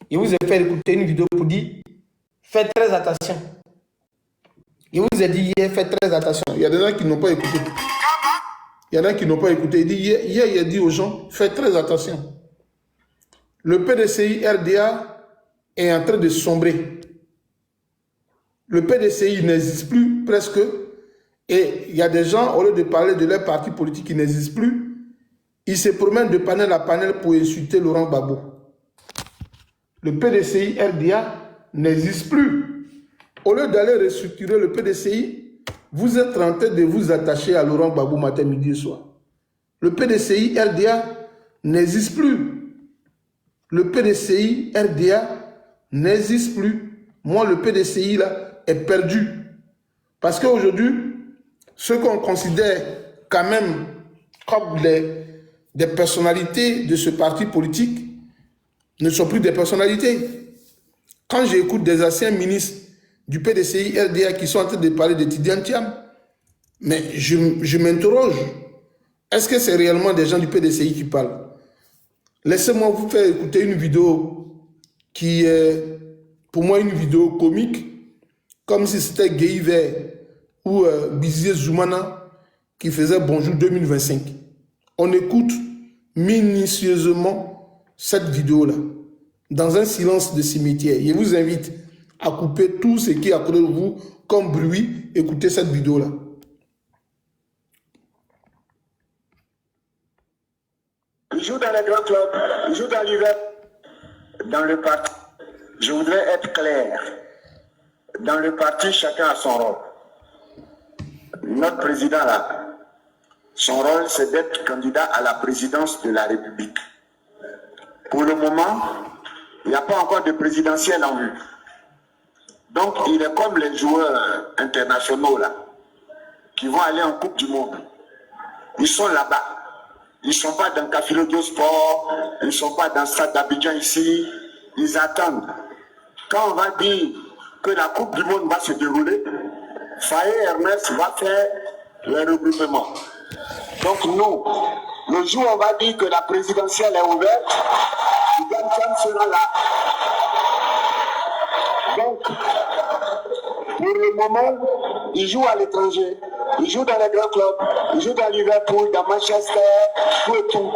Je vous ai fait écouter une vidéo pour dire, faites très attention. Je vous ai dit hier, faites très attention. Il y a des gens qui n'ont pas écouté. Il y en a qui n'ont pas écouté. Hier, il a dit aux gens, faites très attention. Le PDCI RDA est en train de sombrer. Le PDCI n'existe plus presque. Et il y a des gens, au lieu de parler de leur parti politique qui n'existe plus, ils se promènent de panel à panel pour insulter Laurent Gbagbo. Le PDCI RDA n'existe plus. Au lieu d'aller restructurer le PDCI, vous êtes en train de vous attacher à Laurent Gbagbo matin, midi et soir. Le PDCI RDA n'existe plus. Le PDCI RDA n'existe plus. Moi, le PDCI là est perdu. Parce qu'aujourd'hui, ceux qu'on considère quand même comme des personnalités de ce parti politique ne sont plus des personnalités. Quand j'écoute des anciens ministres du PDCI RDA qui sont en train de parler de Tidiane Thiam, mais je m'interroge. Est-ce que c'est réellement des gens du PDCI qui parlent? Laissez-moi vous faire écouter une vidéo qui est pour moi une vidéo comique, comme si c'était Guy Vert ou Bizier Zoumana qui faisait Bonjour 2025. On écoute minutieusement cette vidéo-là, dans un silence de cimetière. Je vous invite à couper tout ce qui est à côté de vous comme bruit. Écoutez cette vidéo-là. Il joue dans les grands clubs, il joue dans l'hiver, dans le parti. Je voudrais être clair. Dans le parti, chacun a son rôle. Notre président, là, son rôle, c'est d'être candidat à la présidence de la République. Pour le moment, il n'y a pas encore de présidentielle en vue. Donc, il est comme les joueurs internationaux, là, qui vont aller en Coupe du Monde. Ils sont là-bas. Ils ne sont pas dans Cafilodio Sport, ils ne sont pas dans Stade d'Abidjan ici. Ils attendent. Quand on va dire que la Coupe du Monde va se dérouler, Faye Ernest va faire le regroupement. Donc nous, le jour où on va dire que la présidentielle est ouverte, Tidiane Thiam sera là. Donc, pour le moment, il joue à l'étranger, il joue dans les grands clubs, il joue dans Liverpool, dans Manchester, tout et tout.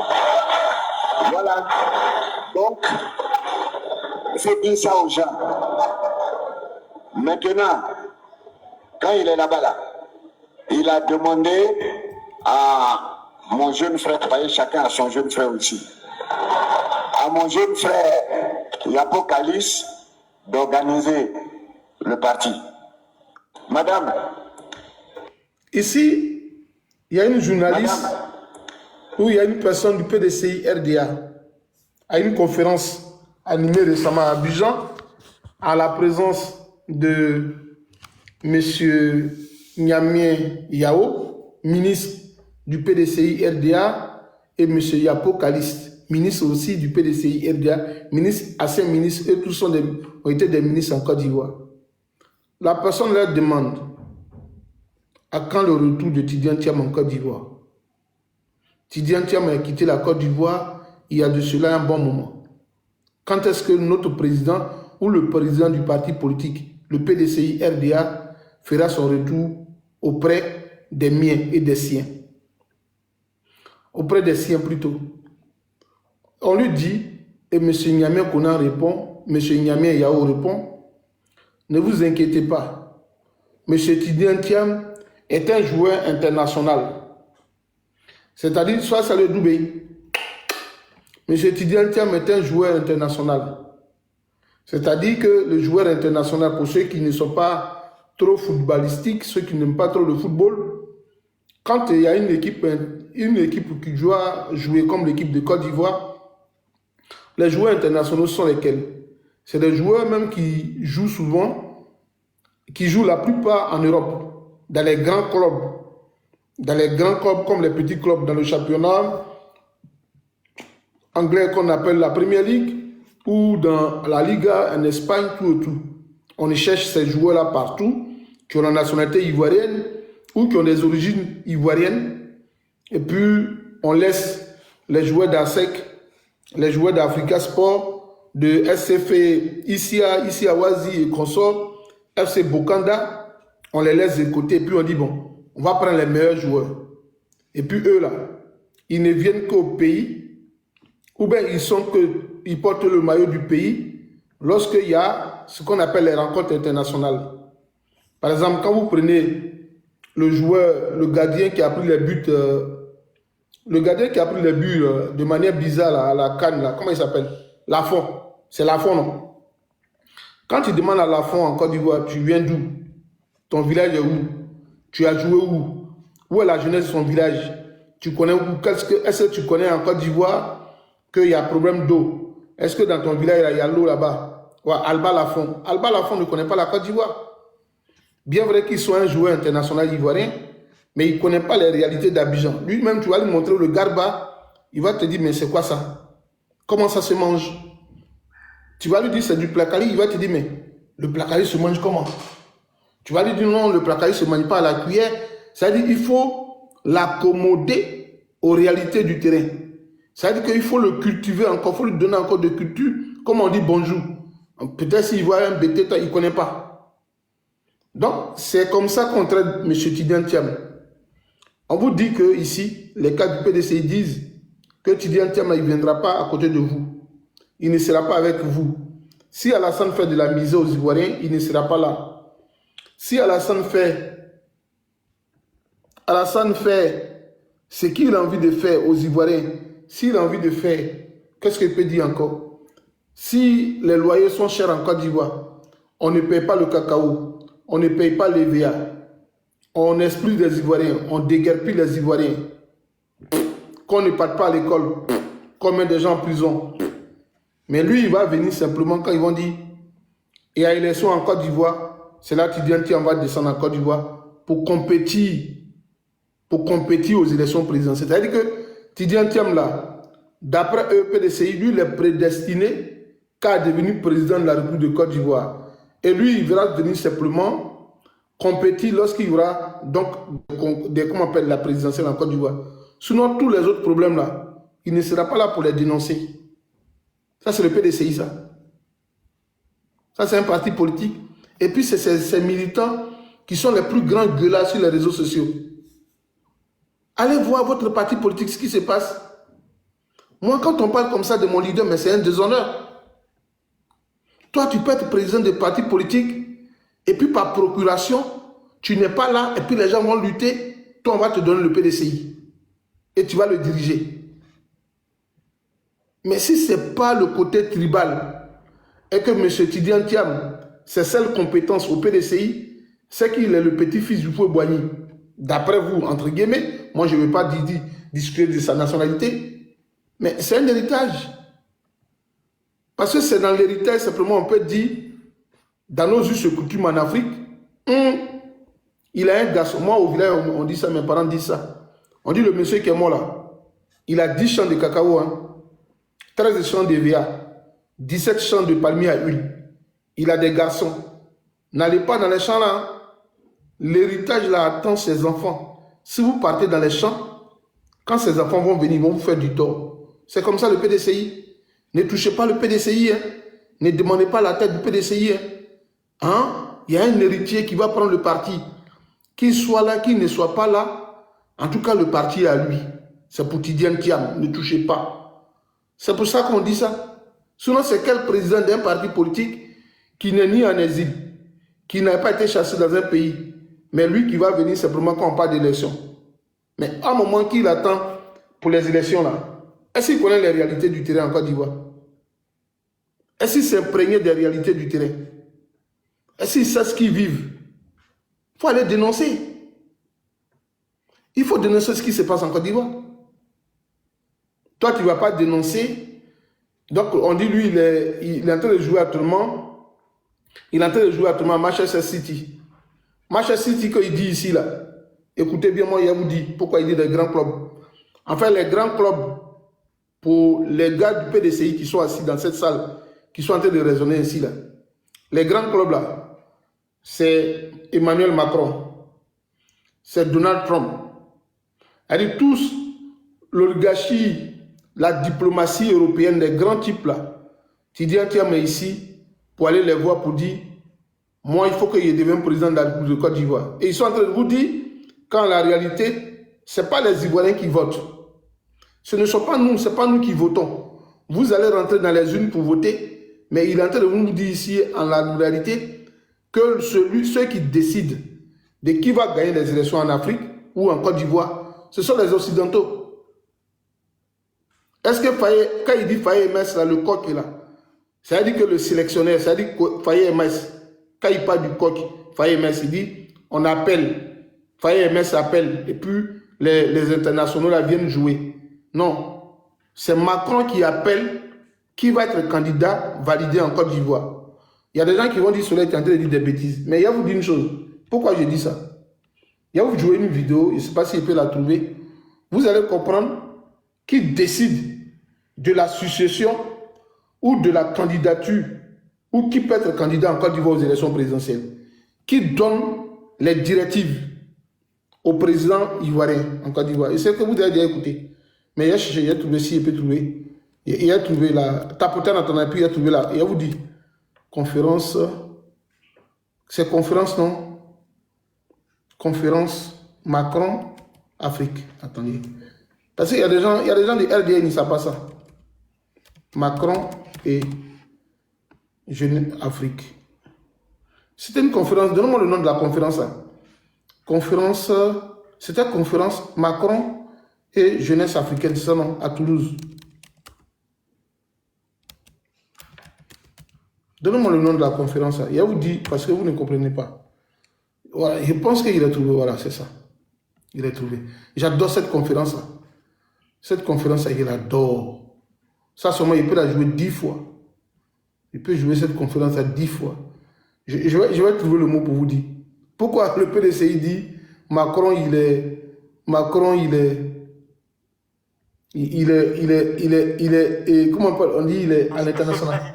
Voilà. Donc, il faut dire ça aux gens. Maintenant, quand il est là-bas, là, il a demandé à mon jeune frère, chacun a son jeune frère aussi, à mon jeune frère l'Apocalypse d'organiser le parti. Madame. Ici, il y a une journaliste ou il y a une personne du PDCI RDA à une conférence animée récemment à Abidjan à la présence de M. Niamien Yao, ministre du PDCI RDA, et M. Yapo Kalist, ministre aussi du PDCI RDA, ancien ministre, et tous ont été des ministres en Côte d'Ivoire. La personne leur demande à quand le retour de Tidiane Thiam en Côte d'Ivoire. Tidiane Thiam a quitté la Côte d'Ivoire il y a de cela un bon moment. Quand est-ce que notre président ou le président du parti politique, le PDCI RDA, fera son retour auprès des miens et des siens? Auprès des siens plutôt. On lui dit, et M. Niamien Konan répond, M. Niamien Yao répond, ne vous inquiétez pas, M. Tidiane Thiam est un joueur international. C'est-à-dire, soit ça le Doubé. M. Tidiane Thiam est un joueur international. C'est-à-dire que le joueur international, pour ceux qui ne sont pas trop footballistiques, ceux qui n'aiment pas trop le football, quand il y a une équipe qui doit jouer comme l'équipe de Côte d'Ivoire, les joueurs internationaux sont lesquels? C'est des joueurs même qui jouent souvent, qui jouent la plupart en Europe, dans les grands clubs. Dans les grands clubs comme les petits clubs dans le championnat anglais qu'on appelle la Premier League ou dans la Liga en Espagne, tout et tout. On cherche ces joueurs-là partout, qui ont la nationalité ivoirienne ou qui ont des origines ivoiriennes. Et puis, on laisse les joueurs d'ASEC, les joueurs d'Africa Sport de SCF Isia, Isia Wazi et consorts, FC Bokanda, on les laisse de côté et puis on dit bon, on va prendre les meilleurs joueurs. Et puis eux là, ils ne viennent qu'au pays, ou bien ils portent le maillot du pays lorsqu'il y a ce qu'on appelle les rencontres internationales. Par exemple, quand vous prenez le joueur, le gardien qui a pris les buts, de manière bizarre là, à la CAN, là, comment il s'appelle? Lafont. C'est Lafont, non? Quand tu demandes à Lafont en Côte d'Ivoire, tu viens d'où? Ton village est où? Tu as joué où? Où est la jeunesse de son village? Tu connais où? Est-ce que tu connais en Côte d'Ivoire qu'il y a problème d'eau? Est-ce que dans ton village, il y a l'eau là-bas? Ouais, Alba Lafont. Alba Lafont ne connaît pas la Côte d'Ivoire. Bien vrai qu'il soit un joueur international ivoirien, mais il ne connaît pas les réalités d'Abidjan. Lui-même, tu vas lui montrer le garba, il va te dire, mais c'est quoi ça? Comment ça se mange? Tu vas lui dire, c'est du placali, il va te dire, mais le placali se mange comment? Tu vas lui dire, non, le placali ne se mange pas à la cuillère. C'est-à-dire qu'il faut l'accommoder aux réalités du terrain. C'est-à-dire qu'il faut le cultiver encore, il faut lui donner encore de culture, comme on dit bonjour. Peut-être s'il voit un BT, il ne connaît pas. Donc, c'est comme ça qu'on traite M. Tidiane Thiam. On vous dit que ici, les cas du PDC disent que Tidiane Thiam il ne viendra pas à côté de vous. Il ne sera pas avec vous. Si Alassane fait de la misère aux Ivoiriens, il ne sera pas là. Si Alassane fait ce qu'il a envie de faire aux Ivoiriens, s'il a envie de faire, qu'est-ce qu'il peut dire encore? Si les loyers sont chers en Côte d'Ivoire, on ne paye pas le cacao. On ne paye pas les VA. On expulse les Ivoiriens. On déguerpit les Ivoiriens. Qu'on ne parte pas à l'école. Qu'on met des gens en prison. Mais lui, il va venir simplement quand ils vont dire il y a élection en Côte d'Ivoire. C'est là que Tidiane Thiam va descendre en Côte d'Ivoire pour compétir aux élections présidentielles. C'est-à-dire que Tidiane Thiam, là, d'après EPDCI, lui, il est prédestiné qu'à devenir président de la République de Côte d'Ivoire. Et lui, il verra devenir simplement compétir lorsqu'il y aura donc comment on appelle la présidentielle en Côte d'Ivoire. Sinon, tous les autres problèmes là, il ne sera pas là pour les dénoncer. Ça, c'est le PDCI, ça. Ça, c'est un parti politique. Et puis, c'est ces militants qui sont les plus grands gueulards sur les réseaux sociaux. Allez voir votre parti politique, ce qui se passe. Moi, quand on parle comme ça de mon leader, mais c'est un déshonneur. Toi, tu peux être président de parti politique et puis par procuration, tu n'es pas là et puis les gens vont lutter. Toi, on va te donner le PDCI et tu vas le diriger. Mais si ce n'est pas le côté tribal et que M. Tidiane Thiam, ses seules compétences au PDCI, c'est qu'il est le petit-fils du Fouet-Boigny. D'après vous, entre guillemets, moi je ne vais pas discuter de sa nationalité, mais c'est un héritage. Parce que c'est dans l'héritage, simplement, on peut dire, dans nos us et coutumes en Afrique, il a un garçon. Moi, au village, on dit ça, mes parents disent ça. On dit le monsieur qui est mort là, il a 10 champs de cacao, 13 champs de VA, 17 champs de palmiers à huile. Il a des garçons. N'allez pas dans les champs là. L'héritage là attend ses enfants. Si vous partez dans les champs, quand ces enfants vont venir, ils vont vous faire du tort. C'est comme ça le PDCI. Ne touchez pas le PDCI. Ne demandez pas la tête du PDCI. Il y a un héritier qui va prendre le parti. Qu'il soit là, qu'il ne soit pas là. En tout cas, le parti est à lui. C'est pour Tidiane Thiam. Ne touchez pas. C'est pour ça qu'on dit ça. Sinon, c'est quel président d'un parti politique qui n'est ni en exil, qui n'a pas été chassé dans un pays, mais lui qui va venir simplement quand on parle d'élection. Mais à un moment qu'il attend pour les élections là, est-ce qu'il connaît les réalités du terrain en Côte d'Ivoire? Est-ce qu'il s'est imprégné des réalités du terrain? Est-ce qu'il sait ce qu'ils vivent? Il faut aller dénoncer. Il faut dénoncer ce qui se passe en Côte d'Ivoire. Toi, tu ne vas pas dénoncer. Donc, on dit, lui, il est en train de jouer actuellement. Il est en train de jouer actuellement à Manchester City. Manchester City, qu'il dit ici, là. Écoutez bien, moi, il vous dit pourquoi il dit des grands clubs. En fait, les grands clubs, pour les gars du PDCI qui sont assis dans cette salle, qui sont en train de raisonner ici, là. Les grands clubs, là, c'est Emmanuel Macron. C'est Donald Trump. C'est-à-dire tous, l'oligarchie, la diplomatie européenne, les grands types, là, Sidi Atiam est ici pour aller les voir pour dire, moi, il faut que je devienne président de la République de Côte d'Ivoire. Et ils sont en train de vous dire qu'en la réalité, ce n'est pas les Ivoiriens qui votent. Ce ne sont pas nous, ce n'est pas nous qui votons. Vous allez rentrer dans les urnes pour voter, mais il est en train de vous dire ici, en la réalité, que ceux qui décident de qui va gagner les élections en Afrique ou en Côte d'Ivoire, ce sont les Occidentaux. Est-ce que Faye, quand il dit Faye MS, là, le coq est là, ça veut dire que le sélectionneur, ça veut dire que Faye MS, quand il parle du coq, Faye MS, il dit, on appelle, Faye MS appelle, et puis les internationaux là viennent jouer. Non, c'est Macron qui appelle qui va être candidat validé en Côte d'Ivoire. Il y a des gens qui vont dire cela est en train de dire des bêtises. Mais il y a vous dire une chose. Pourquoi je dis ça? Il y a vous jouer une vidéo, je ne sais pas s'il peut la trouver. Vous allez comprendre qui décide de la succession ou de la candidature ou qui peut être candidat en Côte d'Ivoire aux élections présidentielles. Qui donne les directives au président ivoirien en Côte d'Ivoire. Et c'est que vous avez déjà écouté. Mais il a trouvé, si il peut trouver. Il a trouvé la... Tapoter dans ton appui, il a trouvé la... Il a vous dit, conférence... C'est conférence, non? Conférence Macron, Afrique. Attendez. Parce qu'il y a des gens du RDN, ils ne savent pas ça. Macron et Jeune Afrique. C'était une conférence. Donnez-moi le nom de la conférence. Là. Conférence... C'était conférence Macron et jeunesse africaine, c'est ça non, à Toulouse. Donnez-moi le nom de la conférence. Il va vous dire, parce que vous ne comprenez pas. Voilà, je pense qu'il a trouvé, voilà, c'est ça. Il a trouvé. J'adore cette conférence-là. Cette conférence-là, il adore. Ça, seulement, il peut la jouer 10 fois. Il peut jouer cette conférence-là 10 fois. Je vais trouver le mot pour vous dire. Pourquoi le PDCI dit Macron, il est... comment on dit, il est à l'international.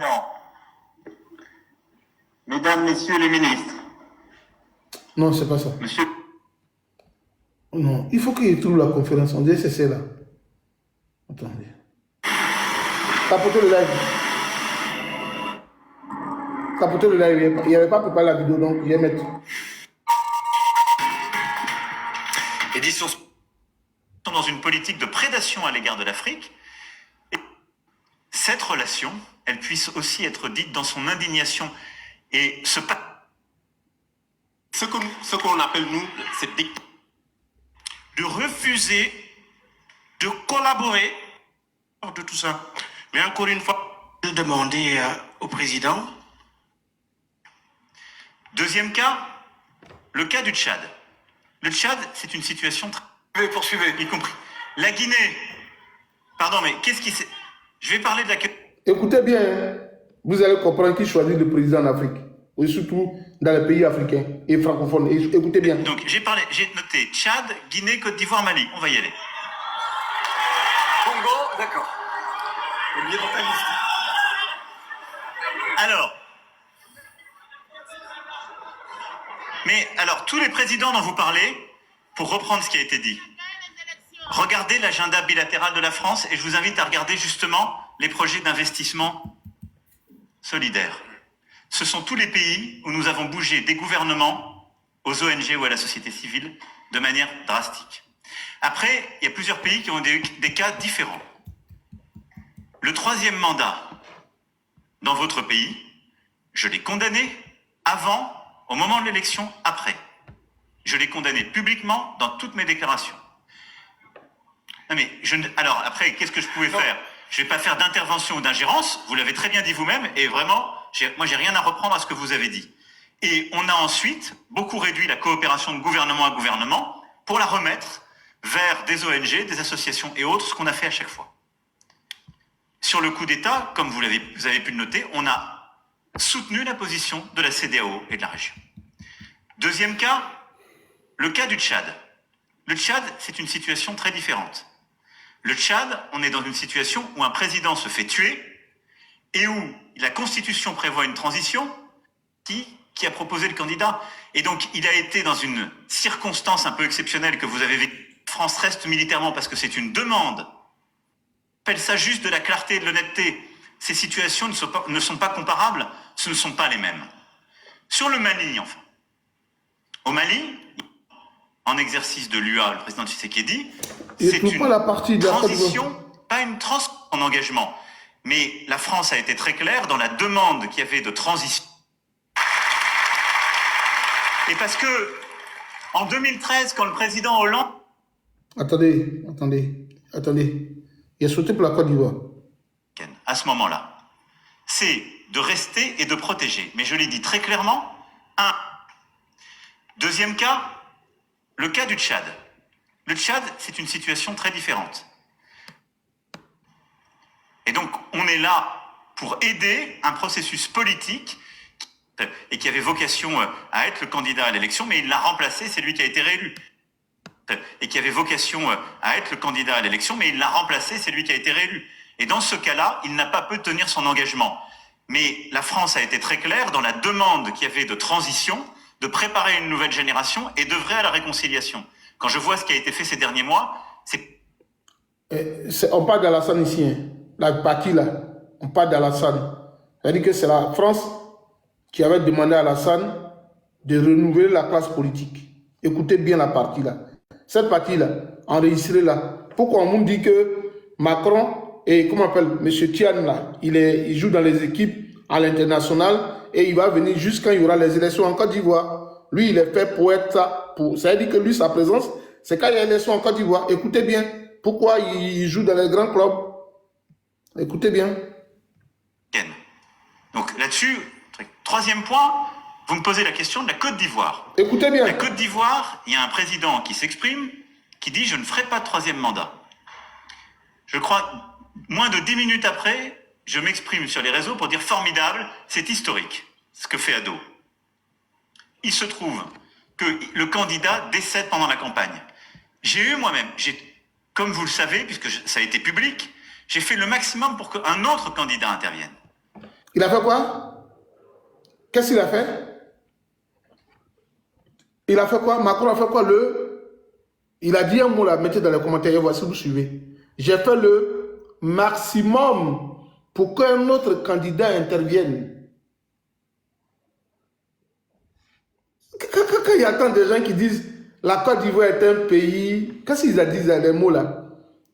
Mesdames, Messieurs les ministres. Non, c'est pas ça. Monsieur. Non, il faut qu'il trouve la conférence. On dirait que c'est celle-là. Attendez. Tapotez le live. Tapotez le live. Il n'y avait pas préparé la vidéo, donc je vais mettre. Édition dans une politique de prédation à l'égard de l'Afrique. Cette relation, elle puisse aussi être dite dans son indignation et ce qu'on appelle, nous, cette dictature. De refuser de collaborer de tout ça. Mais encore une fois, je demandais au président. Deuxième cas, le cas du Tchad. Le Tchad, c'est une situation très... Poursuivez. Y compris. La Guinée. Pardon, mais qu'est-ce qui s'est... Je vais parler de la... Écoutez bien, hein. Vous allez comprendre qui choisit le président en Afrique. Et surtout dans les pays africains et francophones. Et écoutez bien. Donc, j'ai noté Tchad, Guinée, Côte d'Ivoire, Mali. On va y aller. Congo, d'accord. Alors, tous les présidents dont vous parlez, pour reprendre ce qui a été dit, regardez l'agenda bilatéral de la France et je vous invite à regarder justement les projets d'investissement solidaire. Ce sont tous les pays où nous avons bougé des gouvernements aux ONG ou à la société civile de manière drastique. Après, il y a plusieurs pays qui ont des cas différents. Le troisième mandat dans votre pays, je l'ai condamné avant, au moment de l'élection, après. Je l'ai condamné publiquement dans toutes mes déclarations. Non mais, alors après, qu'est-ce que je pouvais faire? Je ne vais pas faire d'intervention ou d'ingérence, vous l'avez très bien dit vous-même, et vraiment, moi j'ai rien à reprendre à ce que vous avez dit. Et on a ensuite beaucoup réduit la coopération de gouvernement à gouvernement pour la remettre vers des ONG, des associations et autres, ce qu'on a fait à chaque fois. Sur le coup d'État, comme vous avez pu le noter, on a soutenu la position de la CEDEAO et de la région. Deuxième cas, le cas du Tchad. Le Tchad, c'est une situation très différente. Le Tchad, on est dans une situation où un président se fait tuer et où la Constitution prévoit une transition qui a proposé le candidat. Et donc, il a été dans une circonstance un peu exceptionnelle que vous avez vécue. France reste militairement parce que c'est une demande. On appelle ça juste de la clarté et de l'honnêteté. ces situations ne sont pas comparables, ce ne sont pas les mêmes. Sur le Mali, enfin. Au Mali, en exercice de l'UA, le président Tshisekedi, c'est une transition, pas une transition en engagement. Mais la France a été très claire dans la demande qu'il y avait de transition. Et parce que, en 2013, quand le président Hollande... Attendez. Il a sauté pour la Côte d'Ivoire. À ce moment-là, c'est de rester et de protéger. Mais je l'ai dit très clairement, Deuxième cas, le cas du Tchad. Le Tchad, c'est une situation très différente. Et donc, on est là pour aider un processus politique et qui avait vocation à être le candidat à l'élection, mais il l'a remplacé, c'est lui qui a été réélu. Et qui avait vocation à être le candidat à l'élection, mais il l'a remplacé, c'est lui qui a été réélu. Et dans ce cas-là, il n'a pas pu tenir son engagement. Mais la France a été très claire dans la demande qu'il y avait de transition, de préparer une nouvelle génération et d'œuvrer à la réconciliation. Quand je vois ce qui a été fait ces derniers mois, on parle d'Alassane ici, hein. La partie là, on parle d'Alassane. C'est-à-dire que c'est la France qui avait demandé à Alassane de renouveler la classe politique. Écoutez bien la partie là. Cette partie là, enregistrez-la. Pourquoi on nous dit que Macron et, comment on appelle, M. Tian là, il joue dans les équipes à l'international et il va venir juste quand il y aura les élections en Côte d'Ivoire. Lui, il est fait pour être ça. Ça veut dire que lui, sa présence, c'est quand il y a les élections en Côte d'Ivoire. Écoutez bien. Pourquoi il joue dans les grands clubs? Écoutez bien. Donc là-dessus, troisième point, vous me posez la question de la Côte d'Ivoire. Écoutez bien. La Côte d'Ivoire, il y a un président qui s'exprime, qui dit « je ne ferai pas de troisième mandat ». Je crois, moins de 10 minutes après, je m'exprime sur les réseaux pour dire « formidable, c'est historique, ce que fait Ado ». Il se trouve que le candidat décède pendant la campagne. J'ai eu moi-même, comme vous le savez, puisque ça a été public, j'ai fait le maximum pour qu'un autre candidat intervienne. Il a fait quoi? Qu'est-ce qu'il a fait? Il a fait quoi? Macron a fait quoi? Il a dit un mot là, mettez dans les commentaires, et voici, vous suivez. J'ai fait le maximum pour qu'un autre candidat intervienne. Quand il y a tant de gens qui disent la Côte d'Ivoire est un pays, qu'est-ce qu'ils disent les mots là?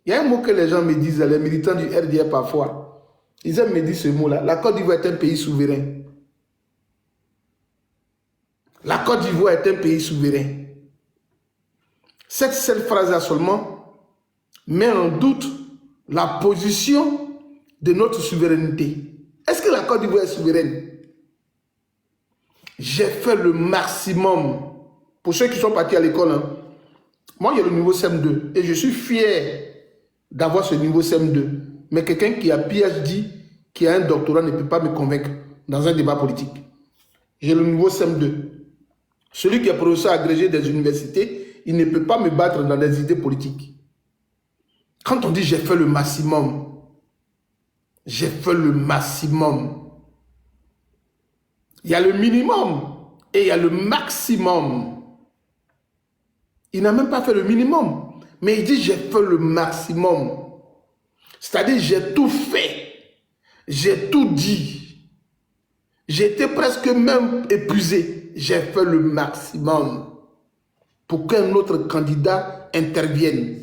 Il y a un mot que les gens me disent, les militants du RDR parfois. Ils aiment me dire ce mot-là. La Côte d'Ivoire est un pays souverain. La Côte d'Ivoire est un pays souverain. Cette seule phrase-là seulement met en doute la position de notre souveraineté. Est-ce que la Côte d'Ivoire est souveraine? J'ai fait le maximum. Pour ceux qui sont partis à l'école, hein, moi, il y a le niveau CM2 et je suis fier d'avoir ce niveau CM2. Mais quelqu'un qui a PhD, qui a un doctorat, ne peut pas me convaincre dans un débat politique. J'ai le niveau CM2. Celui qui est professeur agrégé des universités, il ne peut pas me battre dans des idées politiques. Quand on dit j'ai fait le maximum, j'ai fait le maximum. Il y a le minimum et il y a le maximum. Il n'a même pas fait le minimum. Mais il dit j'ai fait le maximum. C'est-à-dire j'ai tout fait. J'ai tout dit. J'étais presque même épuisé. J'ai fait le maximum pour qu'un autre candidat intervienne.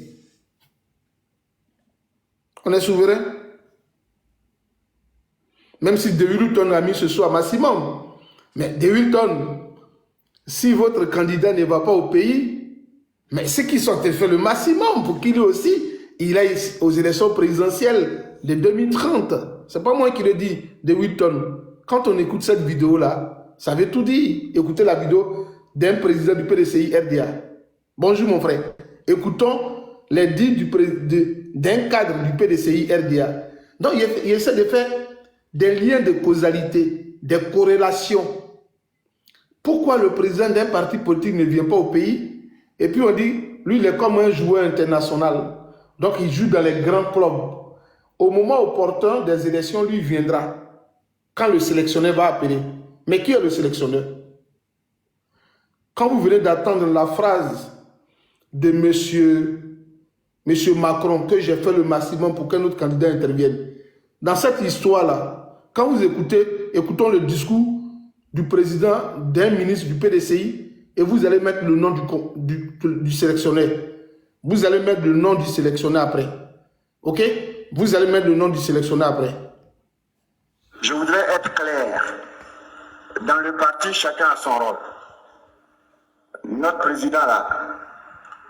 On est souverain? Même si De Wilton a mis ce soir maximum. Mais De Wilton, si votre candidat ne va pas au pays, mais ceux qui sont fait le maximum pour qu'il aussi, il aille aux élections présidentielles de 2030. C'est pas moi qui le dis, De Wilton. Quand on écoute cette vidéo-là, ça veut tout dire. Écoutez la vidéo d'un président du PDCI RDA. Bonjour mon frère. Écoutons les dires d'un cadre du PDCI RDA. Donc il essaie de faire des liens de causalité, des corrélations. Pourquoi le président d'un parti politique ne vient pas au pays? Et puis on dit, lui il est comme un joueur international. Donc il joue dans les grands clubs. Au moment opportun des élections, lui viendra. Quand le sélectionneur va appeler. Mais qui est le sélectionneur? Quand vous venez d'entendre la phrase de monsieur Macron, que j'ai fait le maximum pour qu'un autre candidat intervienne, dans cette histoire-là, quand vous écoutons le discours du président, d'un ministre du PDCI, et vous allez mettre le nom du sélectionneur. Vous allez mettre le nom du sélectionneur après. Ok? Vous allez mettre le nom du sélectionneur après. Je voudrais être clair. Dans le parti, chacun a son rôle. Notre président, là,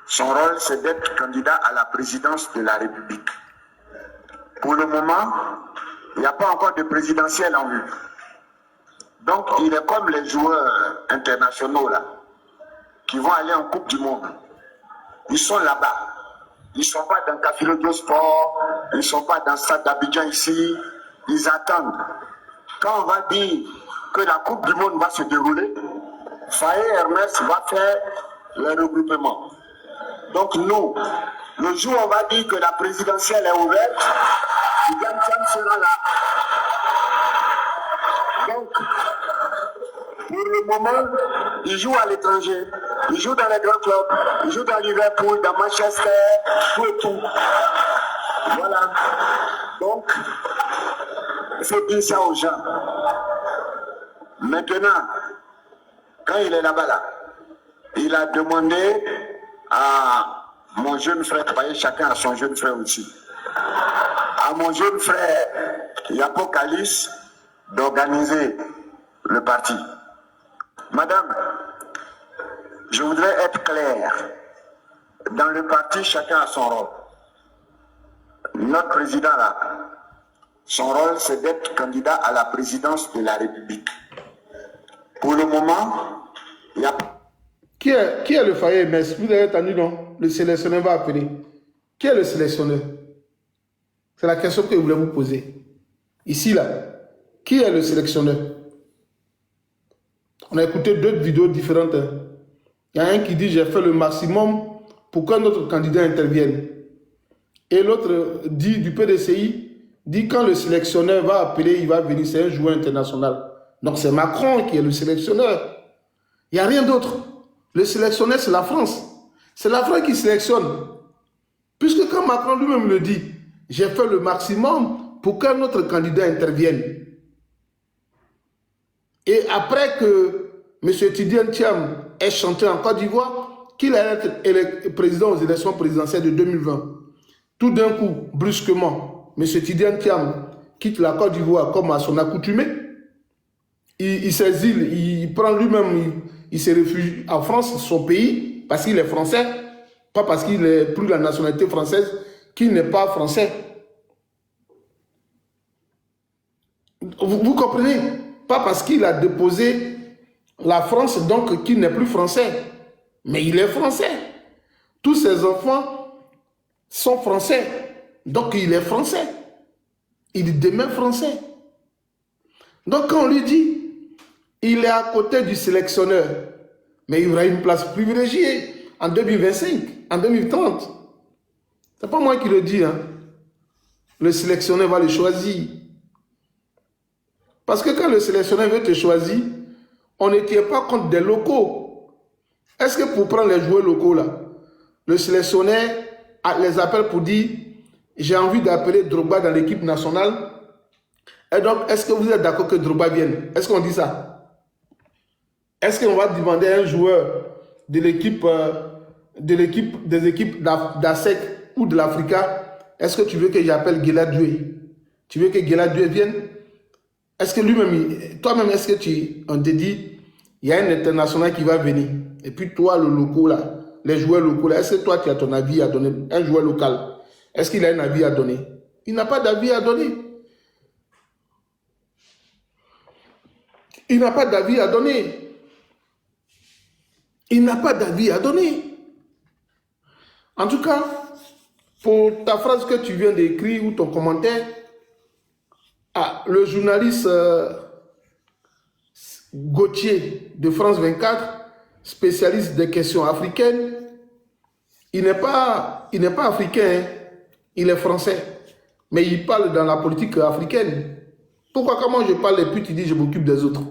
son rôle, c'est d'être candidat à la présidence de la République. Pour le moment, il n'y a pas encore de présidentielle en vue. Donc, il est comme les joueurs internationaux, là, qui vont aller en Coupe du Monde. Ils sont là-bas. Ils ne sont pas dans Café Sport, ils ne sont pas dans le stade d'Abidjan ici. Ils attendent. Quand on va dire que la Coupe du Monde va se dérouler, Faye Hermès va faire le regroupement. Donc nous, le jour où on va dire que la présidentielle est ouverte, Tidiane Thiam sera là. Donc, pour le moment, il joue à l'étranger, il joue dans les grands clubs, il joue dans Liverpool, dans Manchester, tout et tout. Voilà. Donc, il faut dire ça aux gens. Maintenant, quand il est là-bas, là, il a demandé à mon jeune frère, voyez, chacun a son jeune frère aussi, à mon jeune frère Yapocalis d'organiser le parti. Madame, je voudrais être clair. Dans le parti, chacun a son rôle. Notre président, là, son rôle, c'est d'être candidat à la présidence de la République. Pour le moment, il y a... Qui est le Faye Hermès? Vous avez entendu, non? Le sélectionneur va appeler. Qui est le sélectionneur? C'est la question que je voulais vous poser. Ici, là. Qui est le sélectionneur? On a écouté deux vidéos différentes. Il y a un qui dit « J'ai fait le maximum pour qu'un autre candidat intervienne ». Et l'autre dit du PDCI, dit quand le sélectionneur va appeler, il va venir, c'est un joueur international. Donc c'est Macron qui est le sélectionneur. Il n'y a rien d'autre. Le sélectionneur, c'est la France. C'est la France qui sélectionne. Puisque quand Macron lui-même le dit, j'ai fait le maximum pour qu'un autre candidat intervienne. Et après que M. Tidiane Thiam ait chanté en Côte d'Ivoire, qu'il a été président aux élections présidentielles de 2020, tout d'un coup, brusquement, M. Tidiane Thiam quitte la Côte d'Ivoire comme à son accoutumée. Il s'exile, il prend lui-même, il se réfugie en France, son pays, parce qu'il est français, pas parce qu'il n'a plus la nationalité française, qu'il n'est pas français. Vous comprenez? Pas parce qu'il a déposé la France, donc qu'il n'est plus français. Mais il est français. Tous ses enfants sont français. Donc il est français. Il demeure français. Donc quand on lui dit, il est à côté du sélectionneur, mais il aura une place privilégiée en 2025, en 2030. C'est pas moi qui le dis. Hein. Le sélectionneur va le choisir. Parce que quand le sélectionneur veut te choisir, on ne tient pas compte des locaux. Est-ce que pour prendre les joueurs locaux, là, le sélectionneur les appelle pour dire « J'ai envie d'appeler Drogba dans l'équipe nationale. » Et donc, est-ce que vous êtes d'accord que Drogba vienne? Est-ce qu'on dit ça? Est-ce qu'on va demander à un joueur de l'équipe, des équipes d'ASEC ou de l'Africa, est-ce que tu veux que j'appelle Guéladoué? Tu veux que Guéladoué vienne? Est-ce que lui-même, toi-même, est-ce que on te dit, il y a un international qui va venir, et puis toi, le local, là, les joueurs locaux, là, est-ce que toi, tu as ton avis à donner? Un joueur local, est-ce qu'il a un avis à donner? Il n'a pas d'avis à donner. Il n'a pas d'avis à donner. Il n'a pas d'avis à donner. En tout cas, pour ta phrase que tu viens d'écrire ou ton commentaire, le journaliste Gauthier de France 24, spécialiste des questions africaines, il n'est pas africain, hein, il est français, mais il parle dans la politique africaine. Pourquoi quand moi je parle et puis tu dis je m'occupe des autres?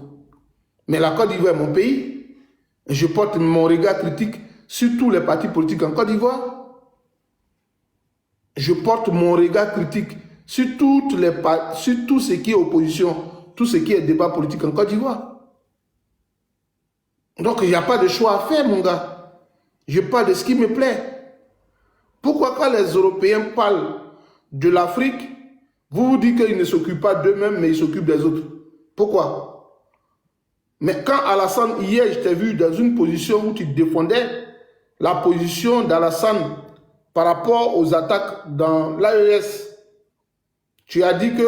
Mais la Côte d'Ivoire est mon pays, et je porte mon regard critique sur tous les partis politiques en Côte d'Ivoire. Je porte mon regard critique sur tout ce qui est opposition, tout ce qui est débat politique en Côte d'Ivoire. Donc, il n'y a pas de choix à faire, mon gars. Je parle de ce qui me plaît. Pourquoi quand les Européens parlent de l'Afrique, vous vous dites qu'ils ne s'occupent pas d'eux-mêmes, mais ils s'occupent des autres? Pourquoi? Mais quand Alassane, hier, je t'ai vu dans une position où tu défendais la position d'Alassane par rapport aux attaques dans l'AES, tu as dit que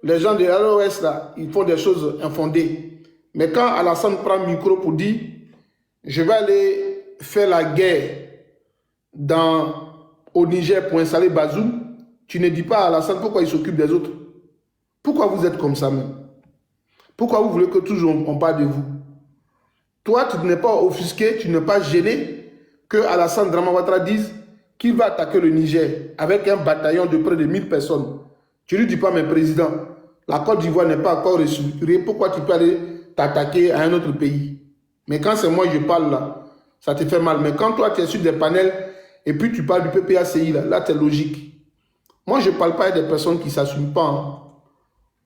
les gens de l'AES, là, ils font des choses infondées. Mais quand Alassane prend le micro pour dire « Je vais aller faire la guerre au Niger pour installer Bazoum », tu ne dis pas à Alassane pourquoi il s'occupe des autres. Pourquoi vous êtes comme ça même? Pourquoi vous voulez que toujours on parle de vous? Toi, tu n'es pas offusqué, tu n'es pas gêné que Alassane Draman Ouattara dise qu'il va attaquer le Niger avec un bataillon de près de 1000 personnes. Tu ne lui dis pas, mais président, la Côte d'Ivoire n'est pas encore ressurée. Pourquoi tu peux aller t'attaquer à un autre pays? Mais quand c'est moi je parle là, ça te fait mal. Mais quand toi tu es sur des panels et puis tu parles du PPACI là c'est logique. Moi je ne parle pas à des personnes qui ne s'assument pas. Hein.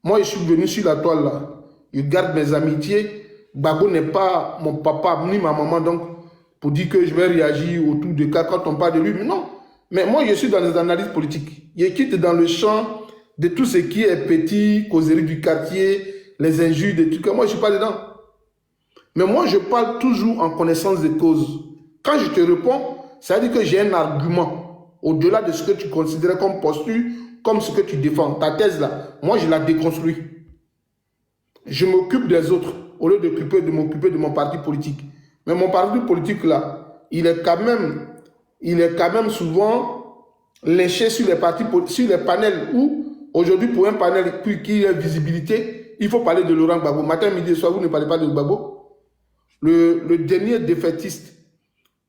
Moi je suis venu sur la toile là. Je garde mes amitiés. Gbagbo n'est pas mon papa ni ma maman donc pour dire que je vais réagir autour de cas quand on parle de lui. Mais non. Mais moi je suis dans les analyses politiques. Je quitte dans le champ de tout ce qui est petit, causerie du quartier, les injures, des trucs. Moi je ne suis pas dedans. Mais moi, je parle toujours en connaissance de cause. Quand je te réponds, ça veut dire que j'ai un argument au-delà de ce que tu considères comme posture, comme ce que tu défends. Ta thèse là, moi, je la déconstruis. Je m'occupe des autres au lieu de m'occuper de mon parti politique. Mais mon parti politique là, il est quand même souvent léché sur les panels où, aujourd'hui, pour un panel qui a visibilité, il faut parler de Laurent Gbagbo. Matin, midi et soir, vous ne parlez pas de Gbagbo. Le dernier défaitiste,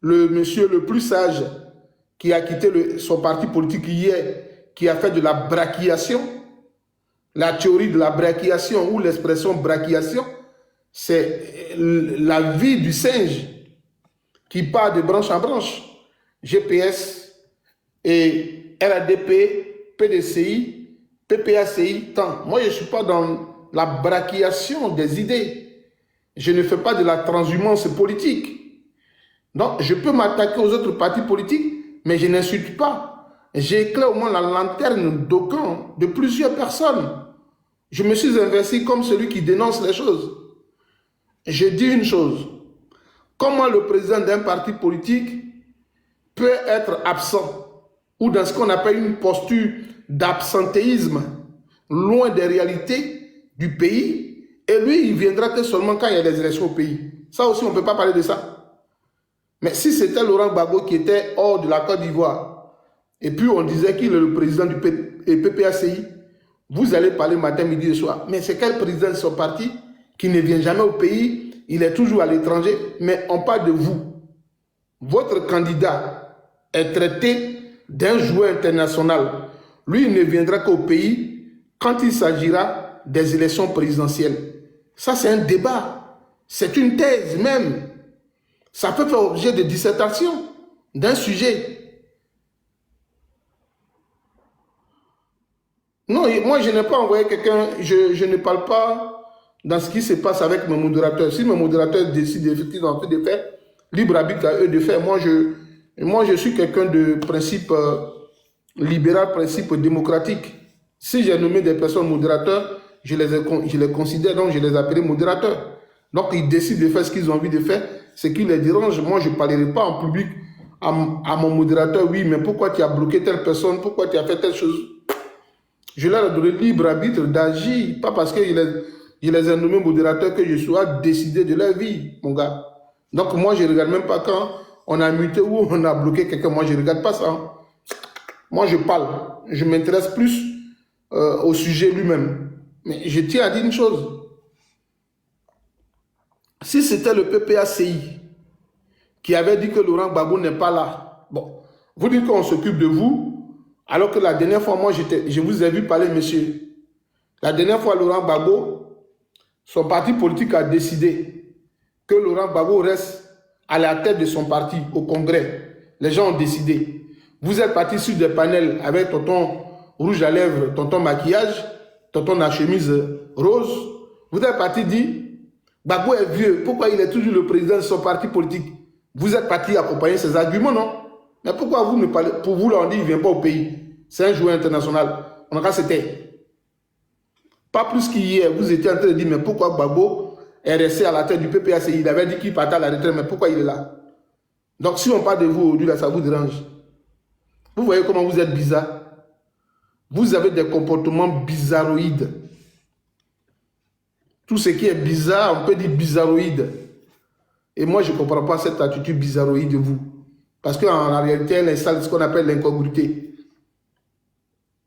le monsieur le plus sage qui a quitté son parti politique hier, qui a fait de la brachiation, la théorie de la brachiation ou l'expression brachiation, c'est la vie du singe qui part de branche en branche. GPS et RADP, PDCI, PPACI, tant. Moi, je ne suis pas dans la brachiation des idées. Je ne fais pas de la transhumance politique. Donc, je peux m'attaquer aux autres partis politiques, mais je n'insulte pas. J'éclaire au moins la lanterne d'aucun, de plusieurs personnes. Je me suis investi comme celui qui dénonce les choses. Je dis une chose. Comment le président d'un parti politique peut être absent ou dans ce qu'on appelle une posture d'absentéisme, loin des réalités du pays, et lui, il viendra que seulement quand il y a des élections au pays. Ça aussi, on ne peut pas parler de ça. Mais si c'était Laurent Gbagbo qui était hors de la Côte d'Ivoire, et puis on disait qu'il est le président du PPACI, vous allez parler matin, midi et soir. Mais c'est quel président de son parti qui ne vient jamais au pays, il est toujours à l'étranger, mais on parle de vous. Votre candidat est traité d'un joueur international. Lui, il ne viendra qu'au pays quand il s'agira des élections présidentielles. Ça, c'est un débat. C'est une thèse même. Ça peut faire objet de dissertation d'un sujet. Non, moi, je n'ai pas envoyé quelqu'un, je ne parle pas dans ce qui se passe avec mes modérateurs. Si mes modérateurs décident effectivement de faire, libre arbitre à eux de faire. Moi, je suis quelqu'un de principe libéral, principe démocratique. Si j'ai nommé des personnes modérateurs, je les considère, donc je les appelle modérateurs. Donc, ils décident de faire ce qu'ils ont envie de faire, ce qui les dérange. Moi, je ne parlerai pas en public à mon modérateur, oui, mais pourquoi tu as bloqué telle personne, pourquoi tu as fait telle chose. Je leur ai donné libre arbitre d'agir, pas parce que je les ai nommés modérateurs que je sois décidé de leur vie, mon gars. Donc, moi, je ne regarde même pas quand on a muté ou on a bloqué quelqu'un. Moi, je ne regarde pas ça. Moi, je parle. Je m'intéresse plus au sujet lui-même. Mais je tiens à dire une chose. Si c'était le PPACI qui avait dit que Laurent Gbagbo n'est pas là, bon, vous dites qu'on s'occupe de vous, alors que la dernière fois, moi, je vous ai vu parler, monsieur. La dernière fois, Laurent Gbagbo, son parti politique a décidé que Laurent Gbagbo reste à la tête de son parti au Congrès. Les gens ont décidé. Vous êtes parti sur des panels avec tonton rouge à lèvres, tonton maquillage, tonton la chemise rose. Vous êtes parti dire, Gbagbo est vieux, pourquoi il est toujours le président de son parti politique? Vous êtes parti accompagner ses arguments, non? Mais pourquoi vous ne parlez, pour vous, là, on dit, il ne vient pas au pays. C'est un joueur international. On a c'était. Pas plus qu'hier, vous étiez en train de dire, mais pourquoi Gbagbo est resté à la tête du PPACI? Il avait dit qu'il partait à la retraite, mais pourquoi il est là? Donc si on parle de vous aujourd'hui, là, ça vous dérange. Vous voyez comment vous êtes bizarre? Vous avez des comportements bizarroïdes. Tout ce qui est bizarre, on peut dire bizarroïde. Et moi, je ne comprends pas cette attitude bizarroïde de vous. Parce qu'en réalité, elle installe ce qu'on appelle l'incongruité.